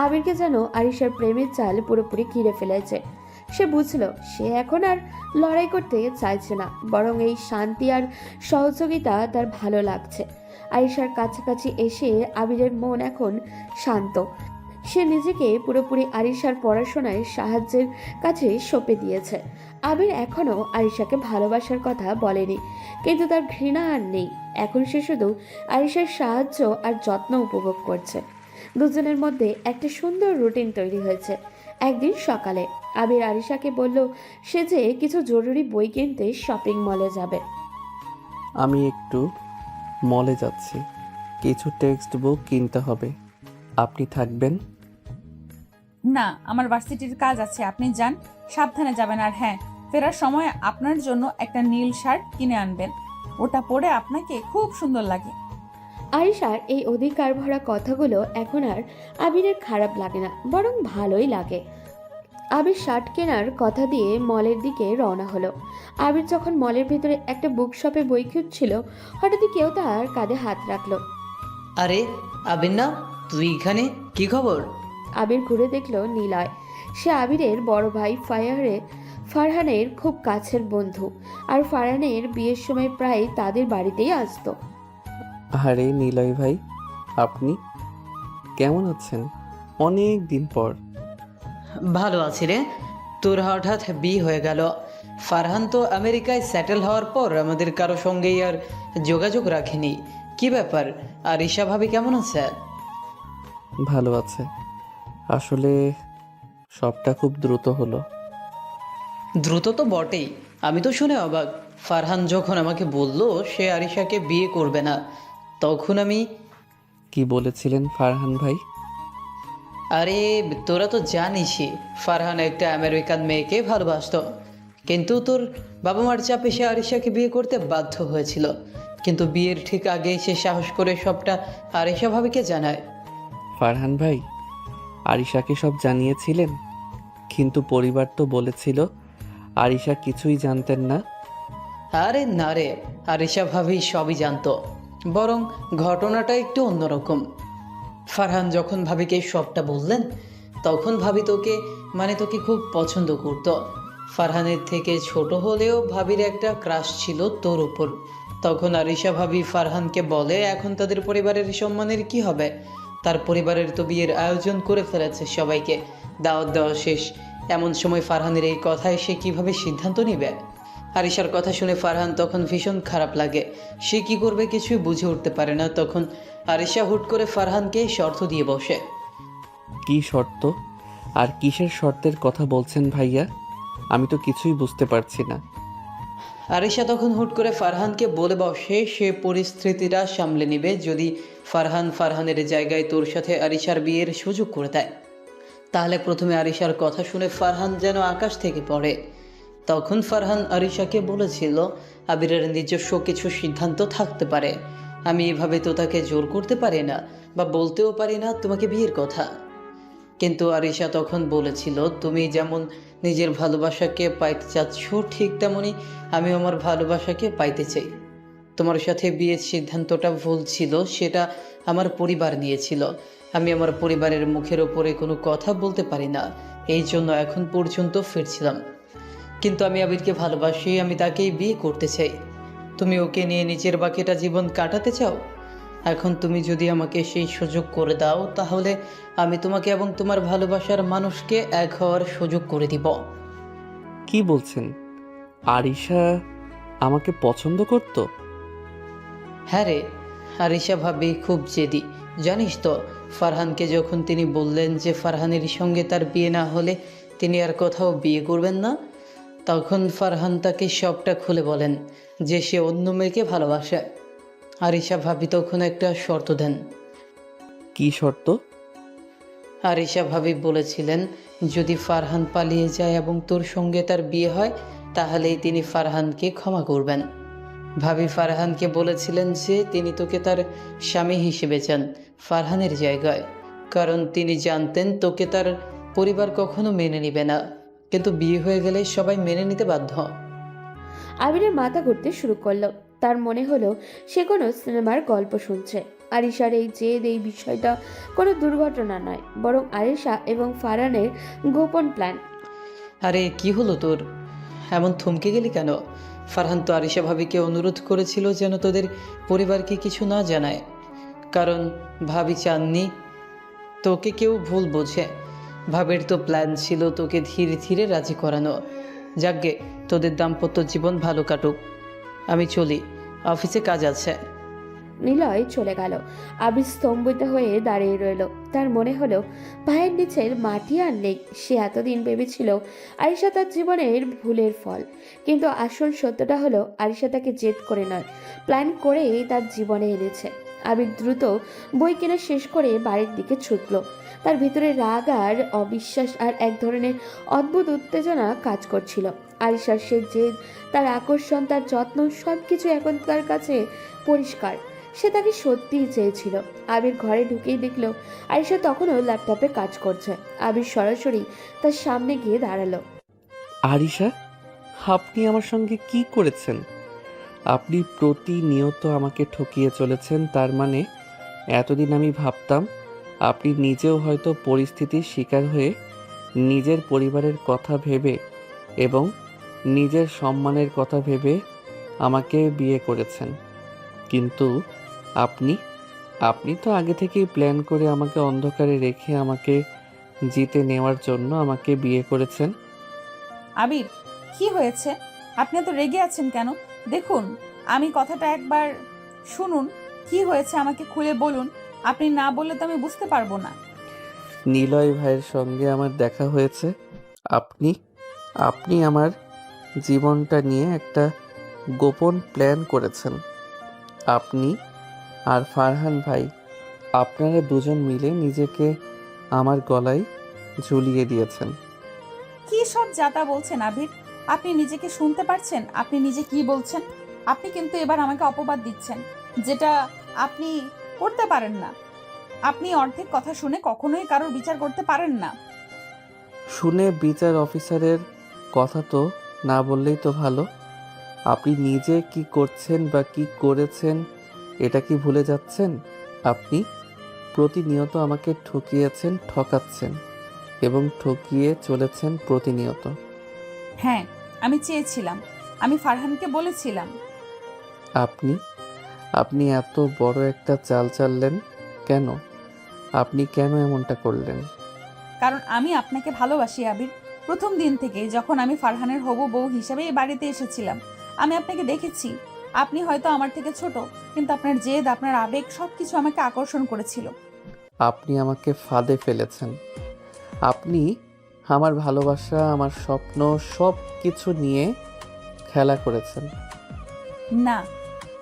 আবিরকে যেন আরিশার প্রেমের জাল পুরোপুরি ঘিরে ফেলেছে। সে বুঝল সে এখন আর লড়াই করতে চাইছে না, বরং এই শান্তি আর সহযোগিতা তার ভালো লাগছে। আরিশার কাছাকাছি এসে আবিরের মন এখন শান্ত। সে নিজেকে পুরোপুরি আরিশার পড়াশোনায় সাহায্যের কাছে সঁপে দিয়েছে। আবির এখনও আরিশাকে ভালোবাসার কথা বলেনি, কিন্তু তার ঘৃণা আর নেই। এখন সে শুধু আরিশার সাহায্য আর যত্ন উপভোগ করছে। দুজনের মধ্যে একটা সুন্দর রুটিন তৈরি হয়েছে। একদিন সকালে আবির আরিশাকে বলল সে যে কিছু জরুরি বই কিনতে শপিং মলে যাবে। আমি একটু মলে যাচ্ছি, কিছু টেক্সট বুক কিনতে হবে। আপনি থাকবেন? না, আমার ভার্সিটির কাজ আছে, আপনি যান, সাবধানে যাবেন। আর হ্যাঁ, ফেরার সময় আপনার জন্য একটা নীল শার্ট কিনে আনবেন, ওটা পরে আপনাকে খুব সুন্দর লাগে। আরিশার এই অধিকার ভরা কথাগুলো এখন আর আবিরের খারাপ লাগে না, বরং ভালোই লাগে। আবির শার্ট কেনার কথা দিয়ে মলের দিকে রওনা হলো। আবির যখন মলের ভিতরে একটা বুক শপে বই খুঁজছিল, হঠাৎই কেউ তার কাঁধে হাত রাখলো। আরে আবির না, তুই এখানে? কি খবর? আবির ঘুরে দেখল নিলয়। সে আবিরের বড় ভাই ফারহানের খুব কাছের বন্ধু, আর ফারহানের বিয়ের সময় প্রায় তাদের বাড়িতেই আসতো। আরে নিলয় ভাই, আপনি কেমন আছেন? অনেক দিন পর। ভালো আছি রে। তোর হঠাৎ বিয়ে হয়ে গেল। ফারহান তো আমেরিকায় সেটেল হওয়ার পর আমাদের কারো সঙ্গেই আর যোগাযোগ রাখেনি। কি ব্যাপার? আর ঈশা ভাবি কেমন আছে? ভালো আছে। আসলে সবটা খুব দ্রুত হলো। দ্রুত তো বটেই। আমি তো শুনে অবাক। ফারহান যখন আমাকে বলল সে আরিশাকে বিয়ে করবে না, তখন আমি... কি বলেছিলেন ফারহান ভাই? আরে তোরা তো জানিসই, ফারহান একটা আমেরিকান মেয়েকে ভালোবাসতো, কিন্তু তোর বাবা মার চাপে সে আরিশাকে বিয়ে করতে বাধ্য হয়েছিল। কিন্তু বিয়ের ঠিক আগে সে সাহস করে সবটা আরিশা ভাবিকে জানায়। ফারহান ভাই আরিশাকে সব জানিয়েছিলেন, কিন্তু পরিবার তো বলেছিল আরিশা কিছুই জানতেন না। আরে না রে, আরিশা ভাবি সবই জানতো, বরং ঘটনাটা একটু অন্যরকম। ফারহান যখন ভাবিকে সবটা বললেন, তখন ভাবি তোকে খুব পছন্দ করত। ফারহানের থেকে ছোট হলেও ভাবির একটা ক্রাশ ছিল তোর উপর। তখন আরিশা ভাবি ফারহানকে বলে এখন তাদের পরিবারের সম্মানের কি হবে। তার পরিবারের তো বিয়ের আয়োজন করে ফেলেছে, সবাইকে দাওয়াত দেওয়া শেষ। এমন সময় ফারহানের এই কথায় সে কিভাবে সিদ্ধান্ত নেবে? আরিশার কথা শুনে ফারহান তখন ভীষণ খারাপ লাগে। সে কি করবে কিছুই বুঝে উঠতে পারে না। তখন আরিশা হুট করে ফারহানকে শর্ত দিয়ে বসে। কি শর্ত? আর কিসের শর্তের কথা বলছেন ভাইয়া? আমি তো কিছুই বুঝতে পারছি না। আরিশা তখন হুট করে ফারহানকে বলে বসে সে পরিস্থিতিটা সামলে নেবে যদি ফারহানের জায়গায় তোর সাথে আরিশার বিয়ের সুযোগ করে দেয়। তাহলে প্রথমে আরিশার কথা শুনে ফারহান যেন আকাশ থেকে পড়ে। তখন ফারহান আরিশাকে বলেছিল আবিরের নিজস্ব কিছু সিদ্ধান্ত থাকতে পারে, আমি এভাবে তো তাকে জোর করতে পারি না বা বলতেও পারি না তোমাকে বিয়ের কথা। কিন্তু আরিশা তখন বলেছিল তুমি যেমন নিজের ভালোবাসাকে পাইতে চাচ্ছ, ঠিক তেমনি আমি আমার ভালোবাসাকে পাইতে চাই। তোমার সাথে বিয়ের সিদ্ধান্তটা ভুল ছিল, সেটা আমার পরিবার নিয়েছিল। আমি আমার পরিবারের মুখের ওপরে কোনো কথা বলতে পারি না, এই জন্য এখন পর্যন্ত ফিরছিলাম। কিন্তু আমি আবিরকে ভালোবাসি, আমি তাকেই বিয়ে করতে চাই। তুমি ওকে নিয়ে নিজের বাকিটা জীবন কাটাতে চাও। এখন তুমি যদি আমাকে সেই সুযোগ করে দাও, তাহলে আমি তোমাকে এবং তোমার ভালোবাসার মানুষকে এক হওয়ার সুযোগ করে দিব। কি বলছেন? আরিশা আমাকে পছন্দ করত? হ্যাঁ রে, আরিশা ভাবি খুব জেদি। জানিস তো, ফারহানকে যখন তিনি বললেন যে ফারহানের সঙ্গে তার বিয়ে না হলে তিনি আর কোথাও বিয়ে করবেন না, তখন ফারহান তাকে সবটা খুলে বলেন যে সে অন্য মেয়েকে ভালোবাসে। আরিশা ভাবি তখন একটা শর্ত দেন। কি শর্ত? আরিশা ভাবি বলেছিলেন যদি ফারহান পালিয়ে যায় এবং তোর সঙ্গে তার বিয়ে হয় তাহলেই তিনি ফারহানকে ক্ষমা করবেন। ভাবি ফারহানকে বলেছিলেন যে তিনি তোকে তার স্বামী হিসেবে চান ফারহানের জায়গায়, কারণ তিনি জানতেন তোকে তার পরিবার কখনো মেনে নেবে না, কিন্তু বিয়ে হয়ে গেলে সবাই মেনে নিতে বাধ্য। আবিরের মাথা ঘুরতে শুরু করলো। তার মনে হলো সে কোনো সিনেমার গল্প শুনছে। আরিশার এই জেদ, এই বিষয়টা কোনো দুর্ঘটনা নয়, বরং আরিশা এবং ফারহানের গোপন প্ল্যান। আরে কি হলো তোর? এমন থমকে গেলি কেন? ফারহান তো আরিশা ভাবিকে অনুরোধ করেছিল যেন তোদের পরিবারকে কিছু না জানায়, কারণ ভাবি চাননি তোকে কেউ ভুল বোঝে। ভাবির তো প্ল্যান ছিল তোকে ধীরে ধীরে রাজি করানো। যাকগে, তোদের দাম্পত্য জীবন ভালো কাটুক। আমি চলি, অফিসে কাজ আছে। নিলয় চলে গেল। আবির স্তম্ভিত হয়ে দাঁড়িয়ে রইল। তার মনে হলো পায়ের নিচের মাটি আর নেই। সে এতদিন ভেবেছিল আরিশা তার জীবনের ভুলের ফল, কিন্তু আসল সত্যটা হলো আরিশা তাকে জেদ করে নয়, প্ল্যান করেই তার জীবনে এনেছে। আবির দ্রুত বই কেনা শেষ করে বাড়ির দিকে ছুটল। তার ভিতরে রাগ আর অবিশ্বাস আর এক ধরনের অদ্ভুত উত্তেজনা কাজ করছিল। আরিশার সে জেদ, তার আকর্ষণ, তার যত্ন, সবকিছু এখন তার কাছে পরিষ্কার। সে তাকে সত্যিই চেয়েছিল। আবির ঘরে ঢুকেই দেখল আরিশা তখনও ল্যাপটপে কাজ করছে। আবির সরাসরি তার সামনে গিয়ে দাঁড়ালো। আরিশা, আপনি আমার সঙ্গে কি করেছেন? আপনি প্রতিনিয়ত আমাকে ঠকিয়ে চলেছেন। তার মানে এতদিন আমি ভাবতাম আপনি নিজেও হয়তো পরিস্থিতির শিকার হয়ে নিজের পরিবারের কথা ভেবে এবং নিজের সম্মানের কথা ভেবে আমাকে বিয়ে করেছেন, কিন্তু আপনি তো আগে থেকেই প্ল্যান করে আমাকে অন্ধকারে রেখে আমাকে জিতে নেওয়ার জন্য আমাকে বিয়ে করেছেন। আবির, কি হয়েছে? আপনি এত রেগে আছেন কেন? দেখুন, আমি কথাটা একবার শুনুন। কি হয়েছে আমাকে খুলে বলুন। আপনি না বললে তো আমি বুঝতে পারবো না। নিলয় ভাইয়ের সঙ্গে আমার দেখা হয়েছে। আপনি আমার জীবনটা নিয়ে একটা গোপন প্ল্যান করেছেন। আপনি আর ফারহান ভাই, আপনারা দুজন মিলে নিজেকে আমার গলায় ঝুলিয়ে দিয়েছেন। কি সব যাতা বলছেন আবির? আপনি নিজেকে শুনতে পারছেন? আপনি নিজে কি বলছেন? আপনি কিন্তু এবার আমাকে অপবাদ দিচ্ছেন, যেটা আপনি করতে পারেন না। আপনি অর্ধেক কথা শুনে কখনোই কারোর বিচার করতে পারেন না। শুনে বিচার অফিসারের কথা তো না বললেই তো ভালো। আপনি নিজে কি করছেন বা কি করেছেন এটা কি ভুলে যাচ্ছেন? আপনি প্রতিনিয়ত আমাকে ঠকিয়েছেন, ঠকাচ্ছেন এবং ঠকিয়ে চলেছেন প্রতিনিয়ত। হ্যাঁ, আমি চেয়েছিলাম, আমি ফারহানকে বলেছিলাম। আপনি এত বড় একটা চাল চাললেন কেন? আপনি কেন এমনটা করলেন? কারণ আমি আপনাকে ভালোবাসি আবির। প্রথম দিন থেকে যখন আমি ফারহানের হবু বউ হিসেবে এই বাড়িতে এসেছিলাম, আমি আপনাকে দেখেছি। আপনি হয়তো আমার থেকে ছোট, কিন্তু আপনার জেদ, আপনার আবেগ সবকিছু আমাকে আকর্ষণ করেছিল। আপনি আমাকে ফাঁদে ফেলেছেন। আপনি আমার ভালোবাসা, আমার স্বপ্ন সব কিছু নিয়ে খেলা করেছেন। না,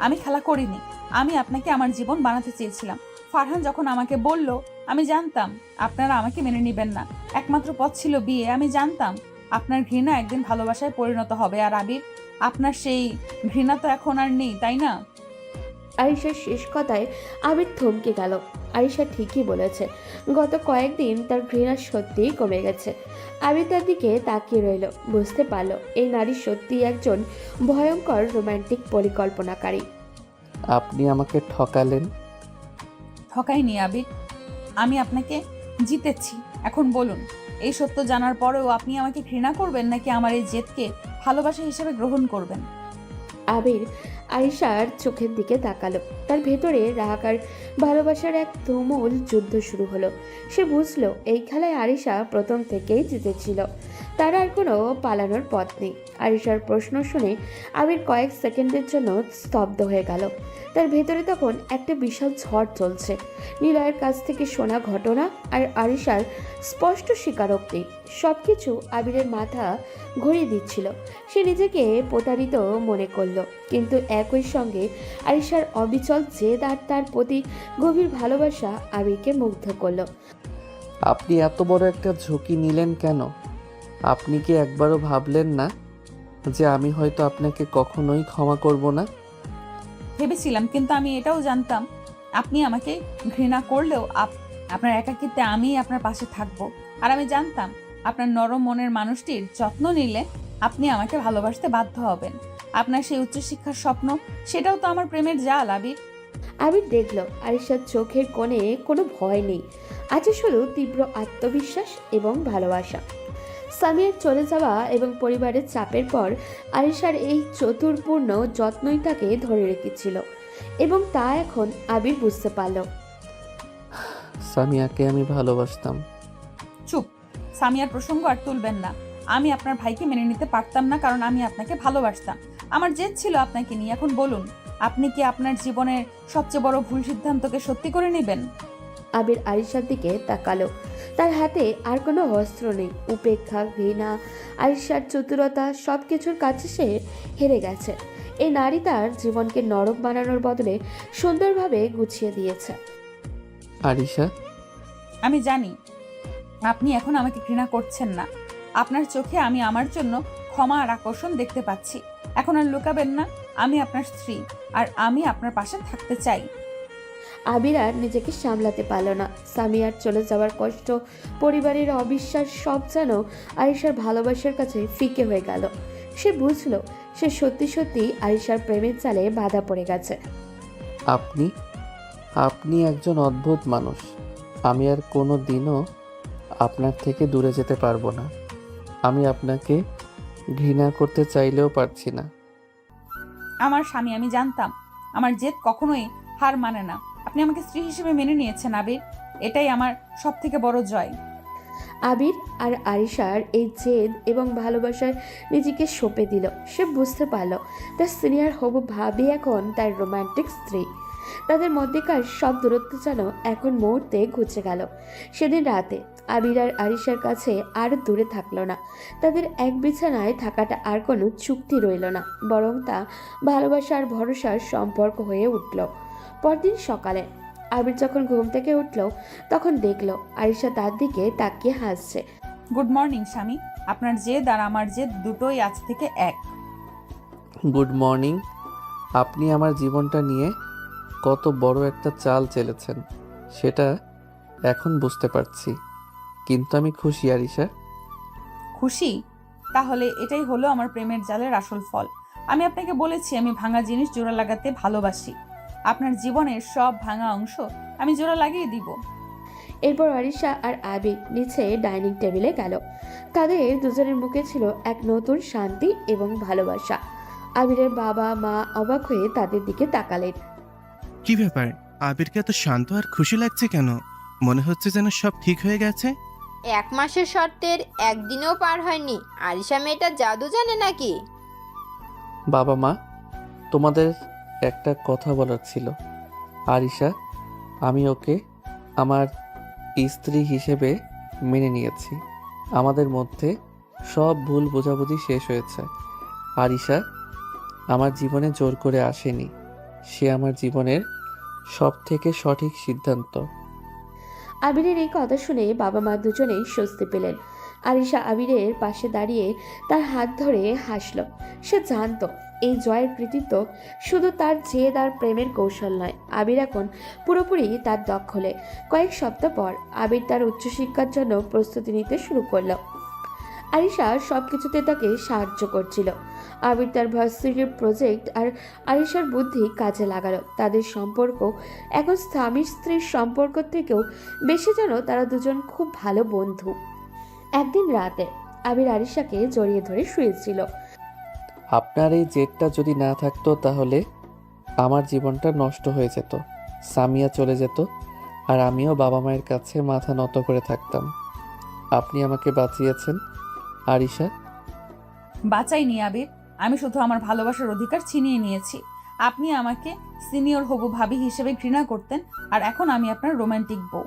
আমি খেলা করিনি। আমি আপনাকে আমার জীবন বানাতে চেয়েছিলাম। ফারহান যখন আমাকে বলল, আমি জানতাম আপনারা আমাকে মেনে নেবেন না। একমাত্র পথ ছিল বিয়ে। আমি জানতাম আপনার ঘৃণা একদিন ভালোবাসায় পরিণত হবে। আর আবির, আপনার সেই ঘৃণা তো এখন আর নেই, তাই না? আরিশার শেষ কথায় আবির থমকে গেল। আরিশা ঠিকই বলেছে, গত কয়েকদিন তার ঘৃণা সত্যিই কমে গেছে। আবির তার দিকে তাকিয়ে রইল। বুঝতে পারল এই নারী সত্যিই একজন ভয়ঙ্কর রোমান্টিক পরিকল্পনাকারী। আপনি আমাকে ঠকালেন। ঠকাইনি আবির, আমি আপনাকে জিতেছি। এখন বলুন, এই সত্য জানার পরেও আপনি আমাকে ঘৃণা করবেন নাকি আমার এই জেদকে ভালোবাসা হিসেবে গ্রহণ করবেন? আবির আরিশার চোখের দিকে তাকালো। তার ভেতরে রাগ আর ভালোবাসার এক তুমুল যুদ্ধ শুরু হলো। সে বুঝলো এই খেলায় আরিশা প্রথম থেকেই জিতেছিল, তার আর কোনো পালানোর পথ নেই। আরিশার প্রশ্ন শুনে আবির কয়েক সেকেন্ডের জন্য স্তব্ধ হয়ে গেল। তার ভেতরে তখন একটা বিশাল ঝড় চলছে। নিলয়ের কাছ থেকে শোনা ঘটনা আর আরিশার স্পষ্ট স্বীকারোক্তি সব কিছু আবিরের মাথা ঘুরিয়ে দিচ্ছিল। সে নিজেকে প্রতারিত মনে করলো, কিন্তু একই সঙ্গে আরিশার অবিচল জেদ আর তার প্রতি গভীর ভালোবাসা আবিরকে মুগ্ধ করলো। আপনি এত বড় একটা ঝুঁকি নিলেন কেন? আপনি কি একবারও ভাবলেন না যে আমি হয়তো আপনাকে কখনোই ক্ষমা করব না? ভেবেছিলাম, কিন্তু আমি এটাও জানতাম আপনি আমাকে ঘৃণা করলেও আপনার একাকিত্বে আমি আপনার পাশে থাকবো। আর আমি জানতাম আপনার নরম মনের মানুষটির যত্ন নিলে আপনি আমাকে ভালোবাসতে বাধ্য হবেন। আপনার সেই উচ্চশিক্ষার স্বপ্ন, সেটাও তো আমার প্রেমের জাল আবির। আবির দেখল আরিশার চোখের কোণে কোনো ভয় নেই, আছে শুধু তীব্র আত্মবিশ্বাস এবং ভালোবাসা। সামিয়ার চলে যাওয়া এবং পরিবারের চাপের পর আরিশার এই চতুর্পূর্ণ যত্নই তাকে ধরে রেখেছিল, এবং তা এখন আবির বুঝতে পারল। সামিয়াকে আমি ভালোবাসতাম। চুপ, সামিয়ার প্রসঙ্গ আর তুলবেন না। আমি আপনার ভাইকে মেনে নিতে পারতাম না, কারণ আমি আপনাকে ভালোবাসতাম। আমার জেদ ছিল আপনাকে নিয়ে। এখন বলুন, আপনি কি আপনার জীবনের সবচেয়ে বড় ভুল সিদ্ধান্তকে সত্যি করে নেবেন? আবির আরিশার দিকে তাকালো। তার হাতে আর কোনো অস্ত্র নেই। উপেক্ষা, ঘৃণা, আরিশার চতুরতা সব কিছুর কাছে সে হেরে গেছে। এই নারী তার জীবনকে নরক বানানোর বদলে সুন্দরভাবে গুছিয়ে দিয়েছে। আরিশা, আমি জানি আপনি এখন আমাকে ঘৃণা করছেন না। আপনার চোখে আমি আমার জন্য ক্ষমা আর আকর্ষণ দেখতে পাচ্ছি। এখন আর লুকাবেন না, আমি আপনার স্ত্রী, আর আমি আপনার পাশে থাকতে চাই। আবির আর নিজেকে সামলাতে পারল না। সামিয়ার চলে যাওয়ার কষ্ট, পরিবারের অবিশ্বাস সব যেন আরিশার ভালোবাসার কাছে ফিকে হয়ে গেল। সে বুঝল সে সত্যি সত্যি আরিশার প্রেমের জালে বাধা পড়ে গেছে। আপনি আপনি একজন অদ্ভুত মানুষ। আমি আর কোনো দিনও আপনার থেকে দূরে যেতে পারবো না। আমি আপনাকে ঘৃণা করতে চাইলেও পারছি না। আমার স্বামী, আমি জানতাম আমার জেদ কখনোই হার মানে না। আপনি আমাকে স্ত্রী হিসেবে মেনে নিয়েছেন আবির, এটাই আমার সব থেকে বড় জয়। আবির আর আরিশার এই জেদ এবং ভালোবাসার নিজেকে সঁপে দিল। সে বুঝতে পারল তার সিনিয়র হবু ভাবি এখন তার রোমান্টিক স্ত্রী। তাদের মধ্যেকার সব দূরত্ব যেন এখন মুহূর্তে ঘুচে গেল। সেদিন রাতে আবির আর আরিশার কাছে আর দূরে থাকলো না। তাদের এক বিছানায় থাকাটা আর কোনো চুক্তি রইল না, বরং তা ভালোবাসার ভরসার সম্পর্ক হয়ে উঠল। পরদিন সকালে আবির যখন ঘুম থেকে উঠল, তখন দেখল আরিশা তার দিকে তাকিয়ে হাসছে। গুড মর্নিং স্বামী, আপনার জেদ আর আমার জেদ দুটোই আজ থেকে এক। Good morning. আপনি আমার জীবনটা নিয়ে কত বড় একটা চাল চেলেছেন সেটা এখন বুঝতে পারছি, কিন্তু আমি খুশি আরিশা। খুশি? তাহলে এটাই হলো আমার প্রেমের জালের আসল ফল। আমি আপনাকে বলেছি আমি ভাঙা জিনিস জোড়া লাগাতে ভালোবাসি। আপনার জীবনের সব ভাঙা অংশ আমি জোড়া লাগিয়ে দিব। এরপর আরিশা আর আবির নিচে ডাইনিং টেবিলে গেল। তাদের দুজনের মুখে ছিল এক নতুন শান্তি এবং ভালোবাসা। আবিরের বাবা মা অবাক হয়ে তাদের দিকে তাকালেন। কি ব্যাপার, আবিরকে এত শান্ত আর খুশি লাগছে কেন? মনে হচ্ছে যেন সব ঠিক হয়ে গেছে। 1 মাসের শর্তের একদিনও পার হয়নি, আরিশা মেয়েটা জাদু জানে নাকি? বাবা মা, তোমাদের একটা কথা বলার ছিল। আরিশা, আমি ওকে আমার স্ত্রী হিসেবে মেনে নিয়েছি। আমাদের মধ্যে সব ভুল বোঝাবুঝি শেষ হয়েছে। আরিশা আমার জীবনে জোর করে আসেনি, সে আমার জীবনের সব থেকে সঠিক সিদ্ধান্ত। আবিরের এই কথা শুনে বাবা মা দুজনেই স্বস্তি পেলেন। আরিশা আবিরের পাশে দাঁড়িয়ে তার হাত ধরে হাসল। সে জানত এই জয়ের কৃতিত্ব শুধু তার জেদ আর প্রেমের কৌশল নয়, আবির এখন পুরোপুরি তার দখলে। কয়েক সপ্তাহ পর আবির তার উচ্চশিক্ষার জন্য প্রস্তুতি নিতে শুরু করল। আরিশা সব কিছুতে তাকে সাহায্য করছিল। আবির তার ভার্সিটির প্রজেক্ট আর আরিশার বুদ্ধি কাজে লাগালো। তাদের সম্পর্ক এখন স্বামী স্ত্রীর সম্পর্ক থেকেও বেশি যেন তারা দুজন খুব ভালো বন্ধু। একদিন রাতে আবির আরিশাকে জড়িয়ে ধরে শুয়েছিল। আপনার এই জেদটা যদি না থাকতো তাহলে আমার জীবনটা নষ্ট হয়ে যেত, সামিয়া চলে যেত, আর আমিও বাবা মায়ের কাছে মাথা নত করে থাকতাম। আপনি আমাকে বাঁচিয়েছেন আরিশা। বাঁচাইনি আবির, আমি শুধু আমার ভালোবাসার অধিকার ছিনিয়ে নিয়েছি। আপনি আমাকে সিনিয়র হবু ভাবি হিসেবে ঘৃণা করতেন, আর এখন আমি আপনার রোমান্টিক বউ।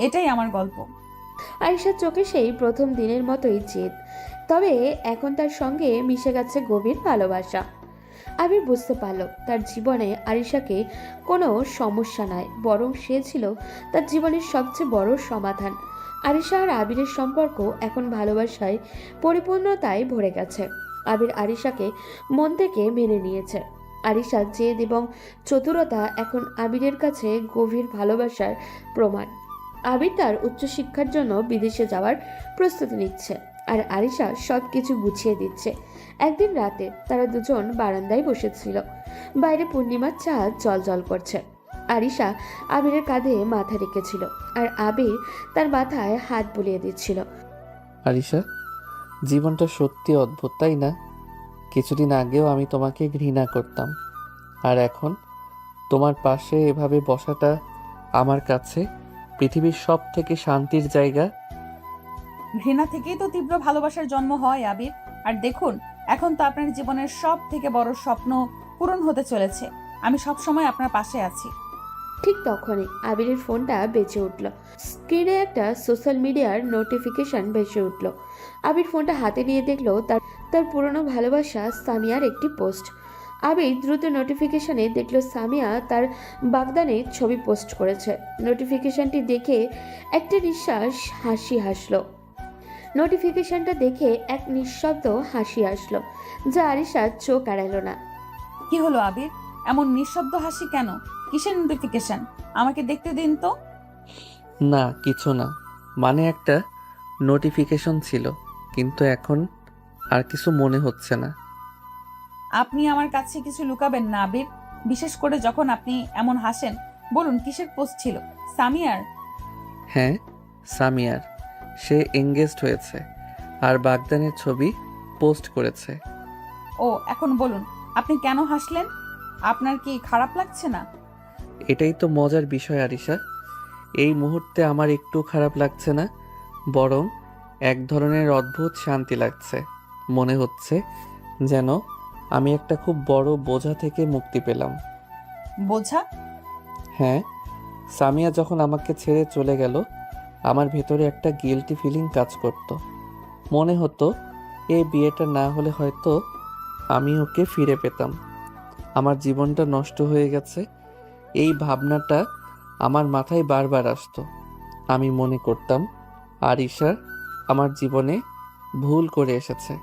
এটাই আমার গল্প। আরিশার চোখে সেই প্রথম দিনের মতোই জেদ, তবে এখন তার সঙ্গে মিশে গেছে গভীর ভালোবাসা। আবির বুঝতে পারল তার জীবনে আরিশাকে কোনো সমস্যা নয়, বরং সে ছিল তার জীবনের সবচেয়ে বড় সমাধান। আরিশা আর আবিরের সম্পর্ক এখন ভালোবাসায় পরিপূর্ণতায় ভরে গেছে। আবির আরিশাকে মন থেকে মেনে নিয়েছে। আরিশার জেদ এবং চতুরতা এখন আবিরের কাছে গভীর ভালোবাসার প্রমাণ। আবির তার উচ্চশিক্ষার জন্য বিদেশে যাওয়ার প্রস্তুতি নিচ্ছে, আর আরিশা সব কিছু গুছিয়ে দিচ্ছে। একদিন রাতে তারা দুজন বারান্দায় বসেছিল। বাইরে পূর্ণিমার চাঁদ জলজল করছে। আরিশা আবিরের কাঁধে মাথা রেখেছিল, আর আবির তার মাথায় হাত বুলিয়ে দিচ্ছিল। আরিশা, জীবনটা সত্যি অদ্ভুত, তাই না? কিছুদিন আগেও আমি তোমাকে ঘৃণা করতাম, আর এখন তোমার পাশে এভাবে বসাটা আমার কাছে পৃথিবীর সব থেকে শান্তির জায়গা। ঘৃণা থেকেই তো তীব্র ভালোবাসার জন্ম হয় আবির। আর দেখুন, এখন তো আপনার জীবনের সব থেকে বড় স্বপ্ন পূরণ হতে চলেছে। আমি সব সময় আপনার পাশে আছি। ঠিক তখনই আবিরের ফোনটা বেজে উঠল। স্ক্রিনে একটা সোশ্যাল মিডিয়ার নোটিফিকেশন ভেসে উঠল। আবির ফোনটা হাতে নিয়ে দেখলো তার তার পুরনো ভালোবাসা সামিয়ার একটি পোস্ট। আবির দ্রুত নোটিফিকেশনে দেখলো সামিয়া তার বাগদানে ছবি পোস্ট করেছে। নোটিফিকেশনটি দেখে একটা নিঃশ্বাস হাসি হাসলো। নোটিফিকেশনটা দেখে এক নিঃশব্দ হাসি আসলো, যা আরিশার চোখ এড়ালো না। কি হলো আবির, এমন নিঃশব্দ হাসি কেন? কিসের নোটিফিকেশন? আমাকে দেখতে দিন তো। না, কিছু না, মানে একটা নোটিফিকেশন ছিল, কিন্তু এখন আর কিছু মনে হচ্ছে না। আপনি আমার কাছে কিছু লুকাবেন না আবির, বিশেষ করে যখন আপনি এমন হাসেন। বলুন, কিসের পোস্ট ছিল? সামিয়ার? হ্যাঁ, সামিয়ার। সে এঙ্গেজড হয়েছে আর বাগদানের ছবি পোস্ট করেছে। ও, এখন বলুন, আপনি কেন হাসলেন? আপনার কি খারাপ লাগছে না? এটাই তো মজার বিষয় আরিশা। এই মুহূর্তে আমার একটু খারাপ লাগছে না, বরং এক ধরনের অদ্ভুত শান্তি লাগছে। মনে হচ্ছে যেন আমি একটা খুব বড় বোঝা থেকে মুক্তি পেলাম। বোঝা? হ্যাঁ, সামিয়া যখন আমাকে ছেড়ে চলে গেল, আমার ভেতরে একটা গিল্টি ফিলিং কাজ করত। মনে হতো এই বিয়েটা না হলে হয়তো আমি ওকে ফিরে পেতাম। আমার জীবনটা নষ্ট হয়ে গেছে, এই ভাবনাটা আমার মাথায় বারবার আসতো। আমি মনে করতাম আরিশা আমার জীবনে ভুল করে এসেছে।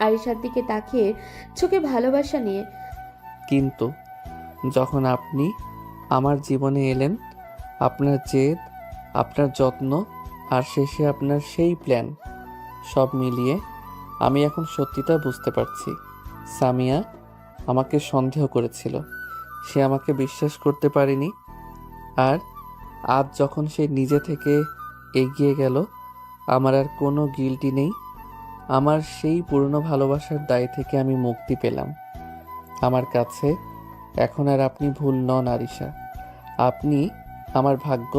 আরিশার দিকে তাকিয়ে চোখে ভালোবাসা নিয়ে, কিন্তু যখন আপনি আমার জীবনে এলেন, আপনার জেদ, আপনার যত্ন, আর শেষে আপনার সেই প্ল্যান, সব মিলিয়ে আমি এখন সত্যিটা বুঝতে পারছি। সামিয়া আমাকে সন্দেহ করেছিল, সে আমাকে বিশ্বাস করতে পারেনি। আর আজ যখন সে নিজে থেকে এগিয়ে গেল, আমার আর কোনো গিল্টি নেই। আমার সেই পুরনো ভালোবাসার দায় থেকে আমি মুক্তি পেলাম। আমার কাছে এখন আর আপনি ভুল নন আরিশা, আপনি আমার ভাগ্য।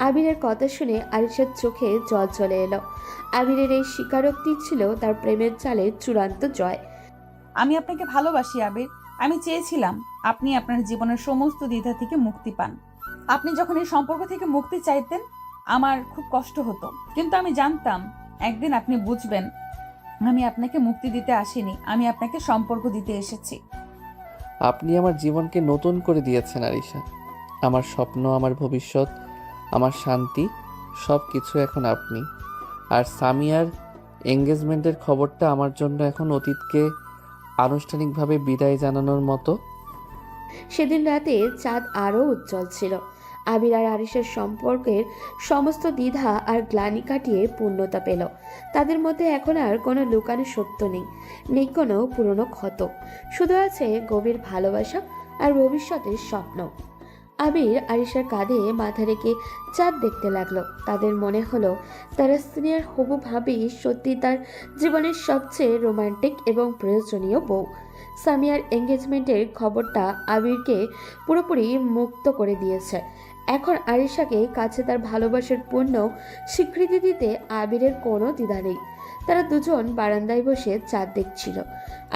আবিরের কথা শুনে আরিশার চোখে জল চলে এলো। আবিরের এই স্বীকারোক্তি ছিল তার প্রেমের জালে চূড়ান্ত জয়। আমি আপনাকে ভালোবাসি আবির। আমি চেয়েছিলাম আপনি আপনার জীবনের সমস্ত দ্বিধা থেকে মুক্তি পান। আপনি যখন এই সম্পর্ক থেকে মুক্তি চাইতেন, আমার খুব কষ্ট হতো, কিন্তু আমি জানতাম একদিন আপনি বুঝবেন আমি আপনাকে মুক্তি দিতে আসিনি, আমি আপনাকে সম্পর্ক দিতে এসেছি। আপনি আমার জীবনকে নতুন করে দিয়েছেন আরিশা। আমার স্বপ্ন, আমার ভবিষ্যৎ, আমার শান্তি, সব কিছু এখন আপনি। আর সামিয়ার এঙ্গেজমেন্টের খবরটা আমার জন্য এখন অতীতকে আনুষ্ঠানিকভাবে বিদায় জানানোর মতো। সেদিন রাতে চাঁদ আরও উজ্জ্বল ছিল। আবির আর আরিশার সম্পর্কের সমস্ত দ্বিধা আর গ্লানি কাটিয়ে পূর্ণতা পেল। তাদের মধ্যে এখন আর কোনো লুকানো সত্য নেই, নেই কোনো পুরনো ক্ষত। শুধু আছে গভীর ভালোবাসা আর ভবিষ্যতের স্বপ্ন। আবির আরিশার কাঁধে মাথা রেখে চাঁদ দেখতে লাগলো। তাদের মনে হলো তারা সিনিয়র হবু ভাবি সত্যি তার জীবনের সবচেয়ে রোমান্টিক এবং প্রয়োজনীয় বউ। সামিয়ার এঙ্গেজমেন্টের খবরটা আবিরকে পুরোপুরি মুক্ত করে দিয়েছে। এখন আরিশাকে কাছে তার ভালোবাসার পূর্ণ স্বীকৃতি দিতে আবিরের কোনো দ্বিধা নেই। তারা দুজন বারান্দায় বসে চাঁদ দেখছিল।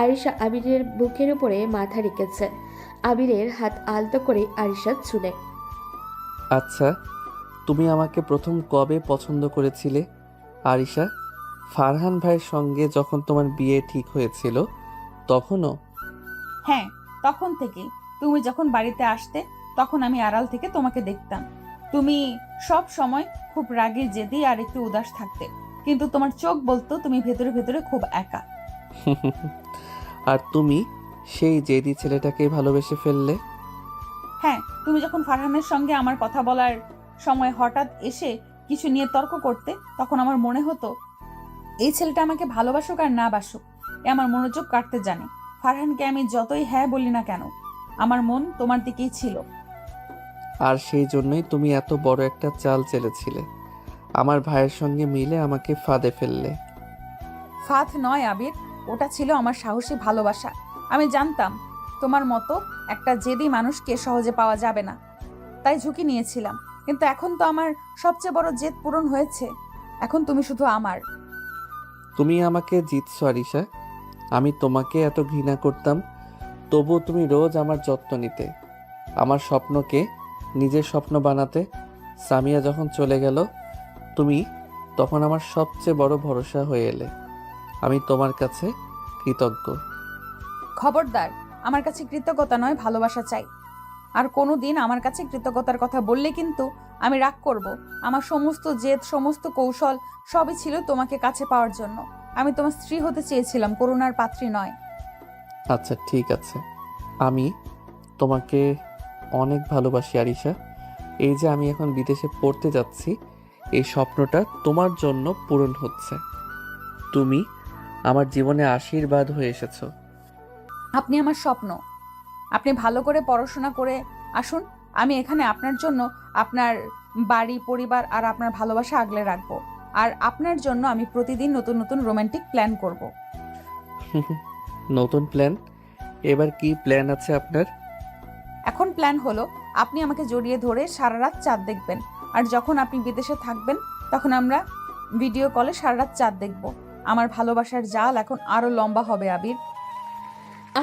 আরিশা আবিরের বুকের উপরে মাথা রেখেছে। আবিরের হাত আলতো করে আরিশা ছুলে। আচ্ছা, তুমি আমাকে প্রথম কবে পছন্দ করেছিলে আরিশা? ফারহান ভাইয়ের সঙ্গে যখন তোমার বিয়ে ঠিক হয়েছিল তখনও? হ্যাঁ, তখন থেকেই। তুমি যখন বাড়িতে আসতে তখন আমি আড়াল থেকে তোমাকে দেখতাম। তুমি সব সময় খুব রাগী, জেদি আর একটু উদাস থাকতে, কিন্তু তোমার চোখ বলতো তুমি ভেতরে ভেতরে খুব একা। আর তুমি সেই জেদি ছেলেটাকে ভালোবেসে ফেললে? হ্যাঁ, তুমি যখন ফারহানের সঙ্গে আমার কথা বলার সময় হঠাৎ এসে কিছু নিয়ে তর্ক করতে, তখন আমার মনে হতো এই ছেলেটা আমাকে ভালোবাসুক আর না বাসুক, এ আমার মনোযোগ কাটতে জানে। ফারহানকে আমি যতই হ্যাঁ বলি না কেন, আমার মন তোমার দিকেই ছিল। আর সেই জন্যই তুমি এত বড় একটা চাল চেলেছিলে, আমার ভাইয়ের সঙ্গে মিলে আমাকে ফাঁদে ফেললে। ফাঁদ নয় আবির, ওটা ছিল আমার সাহসী ভালোবাসা। আমি জানতাম তোমার মতো একটা জেদি মানুষকে সহজে পাওয়া যাবে না, তাই ঝুঁকি নিয়েছিলাম। কিন্তু এখন তো আমার সবচেয়ে বড় জেদ পূরণ হয়েছে। এখন তুমি শুধু আমার। তুমি আমাকে জিতছো আরিশা। আমি তোমাকে এত ঘৃণা করতাম, তবুও তুমি রোজ আমার যত্ন নিতে, আমার স্বপ্নকে নিজের স্বপ্ন বানাতে। সামিয়া যখন চলে গেল তুমি তখন আমার সবচেয়ে বড় ভরসা হয়ে এলে। আমি তোমার কাছে কৃতজ্ঞ। খবরদার, আমার কাছে কৃতজ্ঞতা নয়, ভালোবাসা চাই। আর কোনোদিন আমার কাছে কৃতজ্ঞতার কথা বললে কিন্তু আমি রাগ করব। আমার সমস্ত জেদ, সমস্ত কৌশল সবই ছিল তোমাকে কাছে পাওয়ার জন্য। আমি তোমার স্ত্রী হতে চেয়েছিলাম, করুণার পাত্রী নয়। আচ্ছা ঠিক আছে, আমি তোমাকে অনেক ভালোবাসি আরিশা। এই যে আমি এখন বিদেশে পড়তে যাচ্ছি, এই স্বপ্নটা তোমার জন্য পূরণ হচ্ছে। তুমি আমার জীবনে আশীর্বাদ হয়ে এসেছো। আপনি আমার স্বপ্ন। আপনি ভালো করে পড়াশোনা করে আসুন। আমি এখানে আপনার জন্য আপনার বাড়ি, পরিবার আর আপনার ভালোবাসা আগলে রাখবো। আর আপনার জন্য আমি প্রতিদিন নতুন নতুন রোমান্টিক প্ল্যান করব। নতুন প্ল্যান? এবার কি প্ল্যান আছে আপনার? এখন প্ল্যান হলো আপনি আমাকে জড়িয়ে ধরে সারা রাত চাঁদ দেখবেন, আর যখন আপনি বিদেশে থাকবেন তখন আমরা ভিডিও কলে সারা রাত চাঁদ দেখব। আমার ভালোবাসার জাল এখন আরো লম্বা হবে আবির।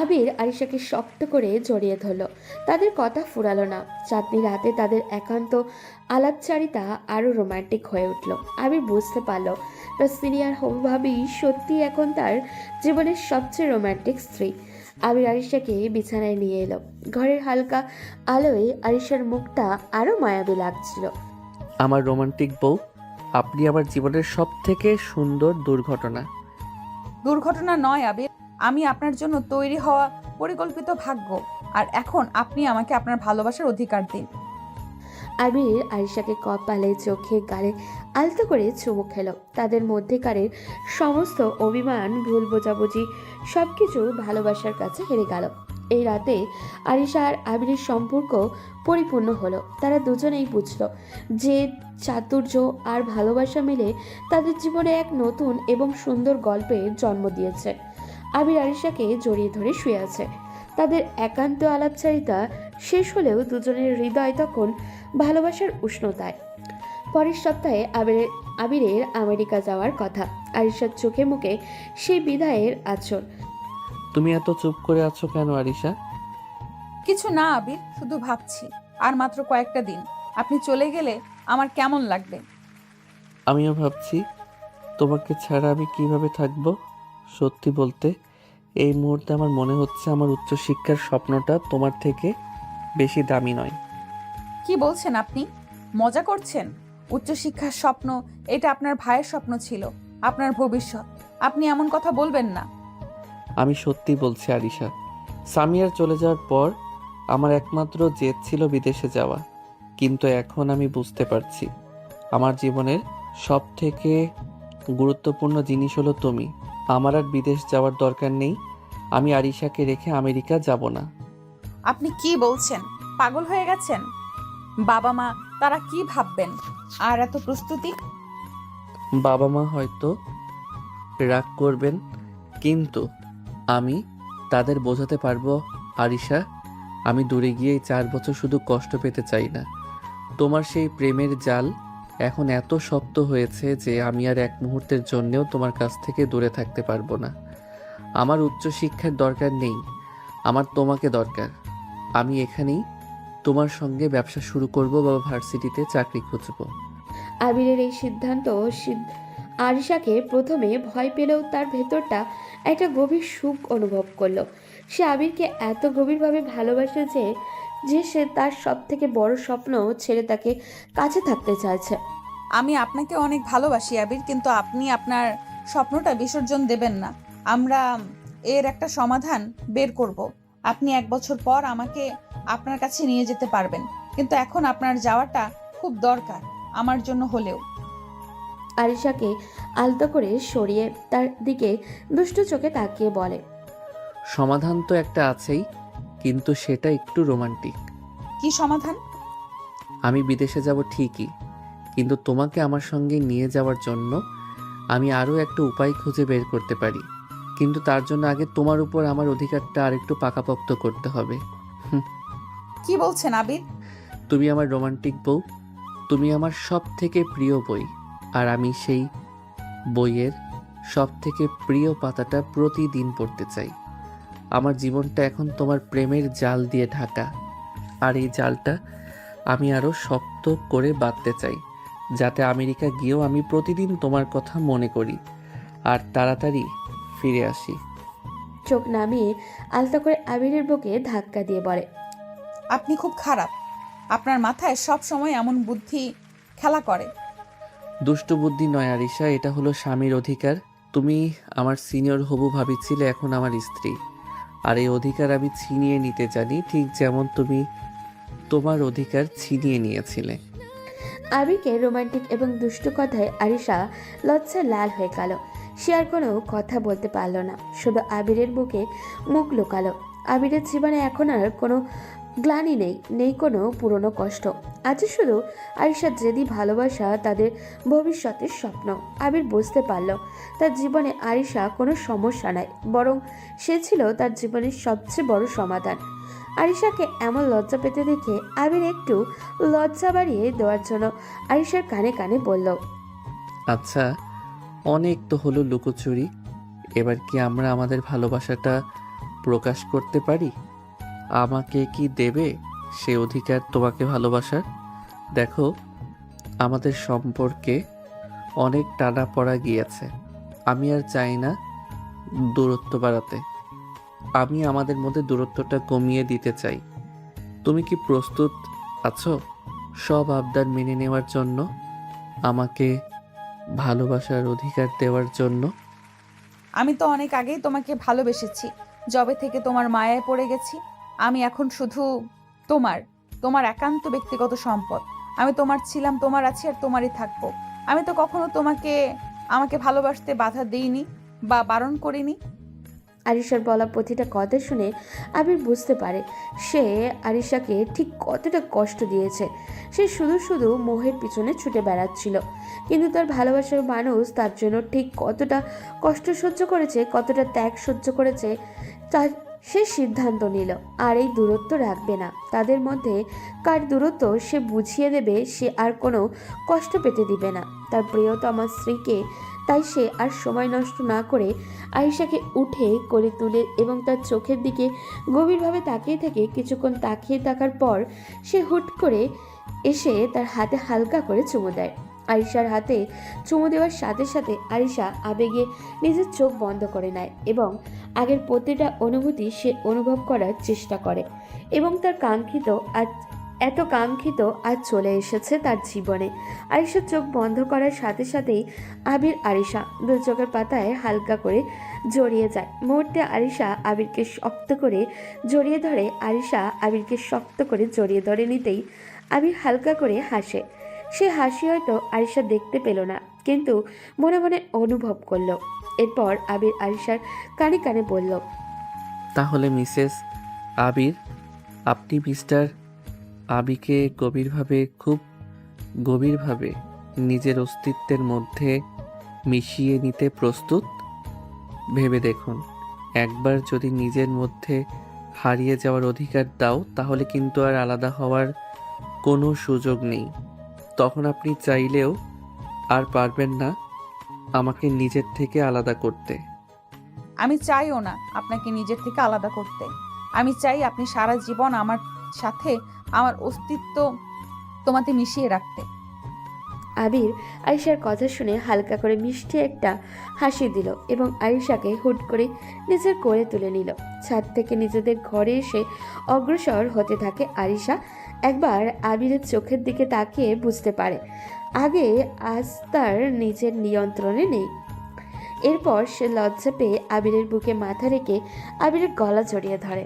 আবির আরিশাকে শক্ত করে জড়িয়ে ধরল। তাদের কথা ফুরালো না। চাঁদনি রাতে তাদের একান্ত আলাপচারিতা আরও রোমান্টিক হয়ে উঠল। আবির বুঝতে পারল তার সিনিয়র হবু ভাবি সত্যি এখন তার জীবনের সবচেয়ে রোমান্টিক স্ত্রী। আবির আরিশাকে বিছানায় নিয়ে এলো। ঘরের হালকা আলোয় আরিশার মুখটা আরও মায়াবী লাগছিল। আমার রোমান্টিক বউ, আপনি আমার জীবনের সব থেকে সুন্দর দুর্ঘটনা। দুর্ঘটনা নয় আবির, আমি আপনার জন্য তৈরি হওয়া পরিকল্পিত ভাগ্য। আর এখন আপনি আমাকে আপনার ভালোবাসার অধিকার দিন। আবির আরিশাকে কপালে, চোখে, গালে আলতো করে চুমু খেল। তাদের মধ্যেকারের সমস্ত অভিমান, ভুল বোঝাবুঝি সবকিছু ভালোবাসার কাছে হেরে গেল। এই রাতে আরিশা আর আবিরের সম্পর্ক পরিপূর্ণ হলো। তারা দুজনেই বুঝল যে চাতুর্য আর ভালোবাসা মিলে তাদের জীবনে এক নতুন এবং সুন্দর গল্পের জন্ম দিয়েছে। আবির আরিশাকে জড়িয়ে ধরে শুয়ে আছে। তাদের একান্ত আলাপচারিতা শেষ হলেও দুজনের হৃদয় তখন ভালোবাসার উষ্ণতায়। পরের সপ্তাহে আবিরের আমেরিকা যাওয়ার কথা। আরিশার চোখে মুখে সেই বিদায়ের আঁচড়। তুমি এত চুপ করে আছো কেন আরিশা? কিছু না আবির, শুধু ভাবছি আর মাত্র কয়েকটা দিন আপনি চলে গেলে আমার কেমন লাগবে। আমিও ভাবছি তোমাকে ছাড়া আমি কিভাবে থাকবো। সত্যি বলতে এই মুহূর্তে আমার মনে হচ্ছে আমার উচ্চশিক্ষার স্বপ্নটা তোমার থেকে বেশি দামি নয়। কি বলছেন আপনি? মজা করছেন? উচ্চশিক্ষার স্বপ্ন এটা আপনার ভাইয়ের স্বপ্ন ছিল, আপনার ভবিষ্যৎ। আপনি এমন কথা বলবেন না। আমি সত্যি বলছি আরিশা, সামিয়ার চলে যাওয়ার পর আমার একমাত্র জেদ ছিল বিদেশে যাওয়া। কিন্তু এখন আমি বুঝতে পারছি আমার জীবনের সব থেকে গুরুত্বপূর্ণ জিনিস হলো তুমি। আমার আর বিদেশ যাওয়ার দরকার নেই। আমি আরিশাকে রেখে আমেরিকা যাব না। আপনি কি বলছেন? পাগল হয়ে গেছেন? বাবা মা তারা কি ভাববেন? আর এত প্রস্তুতি? বাবা মা হয়তো রাগ করবেন, কিন্তু আমি তাদের বোঝাতে পারবো, আরিশা, আমি দূরে গিয়ে এই 4 বছর শুধু কষ্ট পেতে চাই না। তোমার সেই প্রেমের জাল এখন এত শক্ত হয়েছে যে আমি আর এক মুহূর্তের জন্যেও তোমার কাছ থেকে দূরে থাকতে পারবো না। আমার উচ্চশিক্ষার দরকার নেই, আমার তোমাকে দরকার। আমি এখানেই তোমার সঙ্গে ব্যবসা শুরু করব বা ভার্সিটিতে চাকরি খুঁজব। আবিরের এই সিদ্ধান্ত আরিশাকে প্রথমে ভয় পেলেও তার ভেতরটা একটা গভীর সুখ অনুভব করলো। সে আবিরকে এত গভীরভাবে ভালোবাসে যে সে তার সব থেকে বড় স্বপ্ন ছেড়ে তাকে কাছে থাকতে চাইছে। আমি আপনাকে অনেক ভালোবাসি আবির, কিন্তু আপনি আপনার স্বপ্নটা বিসর্জন দেবেন না। আমরা এর একটা সমাধান বের করব। আপনি 1 বছর পর আমাকে আপনার কাছে নিয়ে যেতে পারবেন, কিন্তু এখন আপনার যাওয়াটা খুব দরকার, আমার জন্য হলেও। আরিশাকে আলতো করে সরিয়ে তার দিকে দুষ্ট চোখে তাকিয়ে বলে, সমাধান তো একটা আছেই, কিন্তু সেটা একটু রোমান্টিক। কি সমাধান? আমি বিদেশে যাব ঠিকই, কিন্তু তোমাকে আমার সঙ্গে নিয়ে যাওয়ার জন্য আমি আরও একটা উপায় খুঁজে বের করতে পারি। কিন্তু তার জন্য আগে তোমার উপর আমার অধিকারটা আরেকটু পাকাপোক্ত করতে হবে। কি বলছেন আবির? তুমি আমার রোমান্টিক বউ, তুমি আমার সব থেকে প্রিয় বই, আর আমি সেই বইয়ের সব থেকে প্রিয় পাতাটা প্রতিদিন পড়তে চাই। আমার জীবনটা এখন তোমার প্রেমের জাল দিয়ে ঢাকা, আর এই জালটা আমি আরও শক্ত করে বাঁধতে চাই, যাতে আমেরিকা গিয়েও আমি প্রতিদিন তোমার কথা মনে করি আর তাড়াতাড়ি ফিরে আসি। চোখ নামিয়ে আলতো করে আবিরের বুকে ধাক্কা দিয়ে বলে, আপনি খুব খারাপ। আপনার মাথায় সব সময় এমন বুদ্ধি খেলা করে। দুষ্ট বুদ্ধি নয় আরিশা, এটা হলো স্বামীর অধিকার। তুমি আমার সিনিয়র হবু ভাবি ছিলে, এখন আমার স্ত্রী, আর এই অধিকার আমি ছিনিয়ে নিতে জানি, ঠিক যেমন তুমি তোমার অধিকার ছিনিয়ে নিয়েছিলে। আবিরকে রোমান্টিক এবং দুষ্টু কথায় আরিশা লজ্জায় লাল হয়ে গেল। সে আর কোনো কথা বলতে পারল না, শুধু আবিরের বুকে মুখ লুকালো। আবিরের জীবনে এখন আর কোনো গ্লানি নেই কোনো পুরনো কষ্ট। আজ শুধু আরিশার জেদি ভালোবাসা, তাদের ভবিষ্যতের স্বপ্ন। আবির বুঝতে পারল তার জীবনে আরিশা কোনো সমস্যা নাই, বরং সে ছিল তার জীবনের সবচেয়ে বড় সমাধান। আরিশাকে এমন লজ্জা পেতে দেখে আবির একটু লজ্জা বাড়িয়ে দেওয়ার জন্য আরিশার কানে কানে বলল, আচ্ছা, অনেক তো হলো লুকোচুরি, এবার কি আমরা আমাদের ভালোবাসাটা প্রকাশ করতে পারি? আমাকে কি দেবে সে অধিকার তোমাকে ভালোবাসার? দেখো, আমাদের সম্পর্কে অনেক টানা পড়া গিয়েছে, আমি আর চাই না দূরত্ব বাড়াতে। আমি আমাদের মধ্যে দূরত্বটা কমিয়ে দিতে চাই। তুমি কি প্রস্তুত আছো সব আবদার মেনে নেওয়ার জন্য, আমাকে ভালোবাসার অধিকার দেওয়ার জন্য? আমি তো অনেক আগেই তোমাকে ভালোবেসেছি, যবে থেকে তোমার মায়ায় পড়ে গেছি। আমি এখন শুধু তোমার একান্ত ব্যক্তিগত সম্পদ। আমি তোমার ছিলাম, তোমার আছি, আর তোমারই থাকবো। আমি তো কখনো আমাকে ভালোবাসতে বাধা দিইনি বা বারণ করিনি। আরিশার বলা প্রতিটা কথা শুনে আবির বুঝতে পারে সে আরিশাকে ঠিক কতটা কষ্ট দিয়েছে। সে শুধু মোহের পিছনে ছুটে বেড়াচ্ছিল, কিন্তু তার ভালোবাসার মানুষ তার জন্য ঠিক কতটা কষ্ট সহ্য করেছে, কতটা ত্যাগ সহ্য করেছে, তার সে সিদ্ধান্ত নিল আর এই দূরত্ব রাখবে না। তাদের মধ্যে কার দূরত্ব সে বুঝিয়ে দেবে, সে আর কোনো কষ্ট পেতে দিবে না তার প্রিয়তমা স্ত্রীকে। তাই সে আর সময় নষ্ট না করে আরিশাকে উঠে করে তুলে এবং তার চোখের দিকে গভীরভাবে তাকিয়ে থেকে কিছুক্ষণ তাকিয়ে থাকার পর সে হুট করে এসে তার হাতে হালকা করে চুমু দেয়। আরিশার হাতে চুমু দেওয়ার সাথে সাথে আরিশা আবেগে নিজের চোখ বন্ধ করে নেয় এবং আগের প্রতিটা অনুভূতি সে অনুভব করার চেষ্টা করে, এবং তার এত কাঙ্ক্ষিত আজ চলে এসেছে তার জীবনে। আরিশার চোখ বন্ধ করার সাথে সাথেই আবির আরিশা দু চোখের পাতায় হালকা করে জড়িয়ে যায়। মুহূর্তে আরিশা আবিরকে শক্ত করে জড়িয়ে ধরে। আরিশা আবিরকে শক্ত করে জড়িয়ে ধরে নিতেই আবির হালকা করে হাসে। সে হাসি হয়তো আরিশা দেখতে পেল না, কিন্তু মনে মনে অনুভব করলো। এরপর আবির আরিশার কানে কানে বলল, তাহলে মিসেস আবির, আপনি মিস্টার আবিকে খুব গভীরভাবে নিজের অস্তিত্বের মধ্যে মিশিয়ে নিতে প্রস্তুত? ভেবে দেখুন, একবার যদি নিজের মধ্যে হারিয়ে যাওয়ার অধিকার দাও তাহলে কিন্তু আর আলাদা হওয়ার কোনো সুযোগ নেই। তখন আপনি চাইলেও আর পারবেন না আমাকে নিজের থেকে আলাদা করতে। আমি চাইও না আপনাকে নিজের থেকে আলাদা করতে। আমি চাই আপনি সারা জীবন আমার সাথে আমার অস্তিত্ব তোমাতে মিশিয়ে রাখতে। আবির আরিশার কথা শুনে হালকা করে মিষ্টি একটা হাসি দিল এবং আরিশাকে হুট করে নিজের কোলে তুলে নিল। ছাদ থেকে নিজেদের ঘরে এসে অগ্রসর হতে থাকে আরিশা। একবার আবিরের চোখের দিকে তাকিয়ে বুঝতে পারে আগে আজ তার নিজের নিয়ন্ত্রণে নেই। এরপর সে লজ্জা পেয়ে আবিরের বুকে মাথা রেখে আবিরের গলা জড়িয়ে ধরে।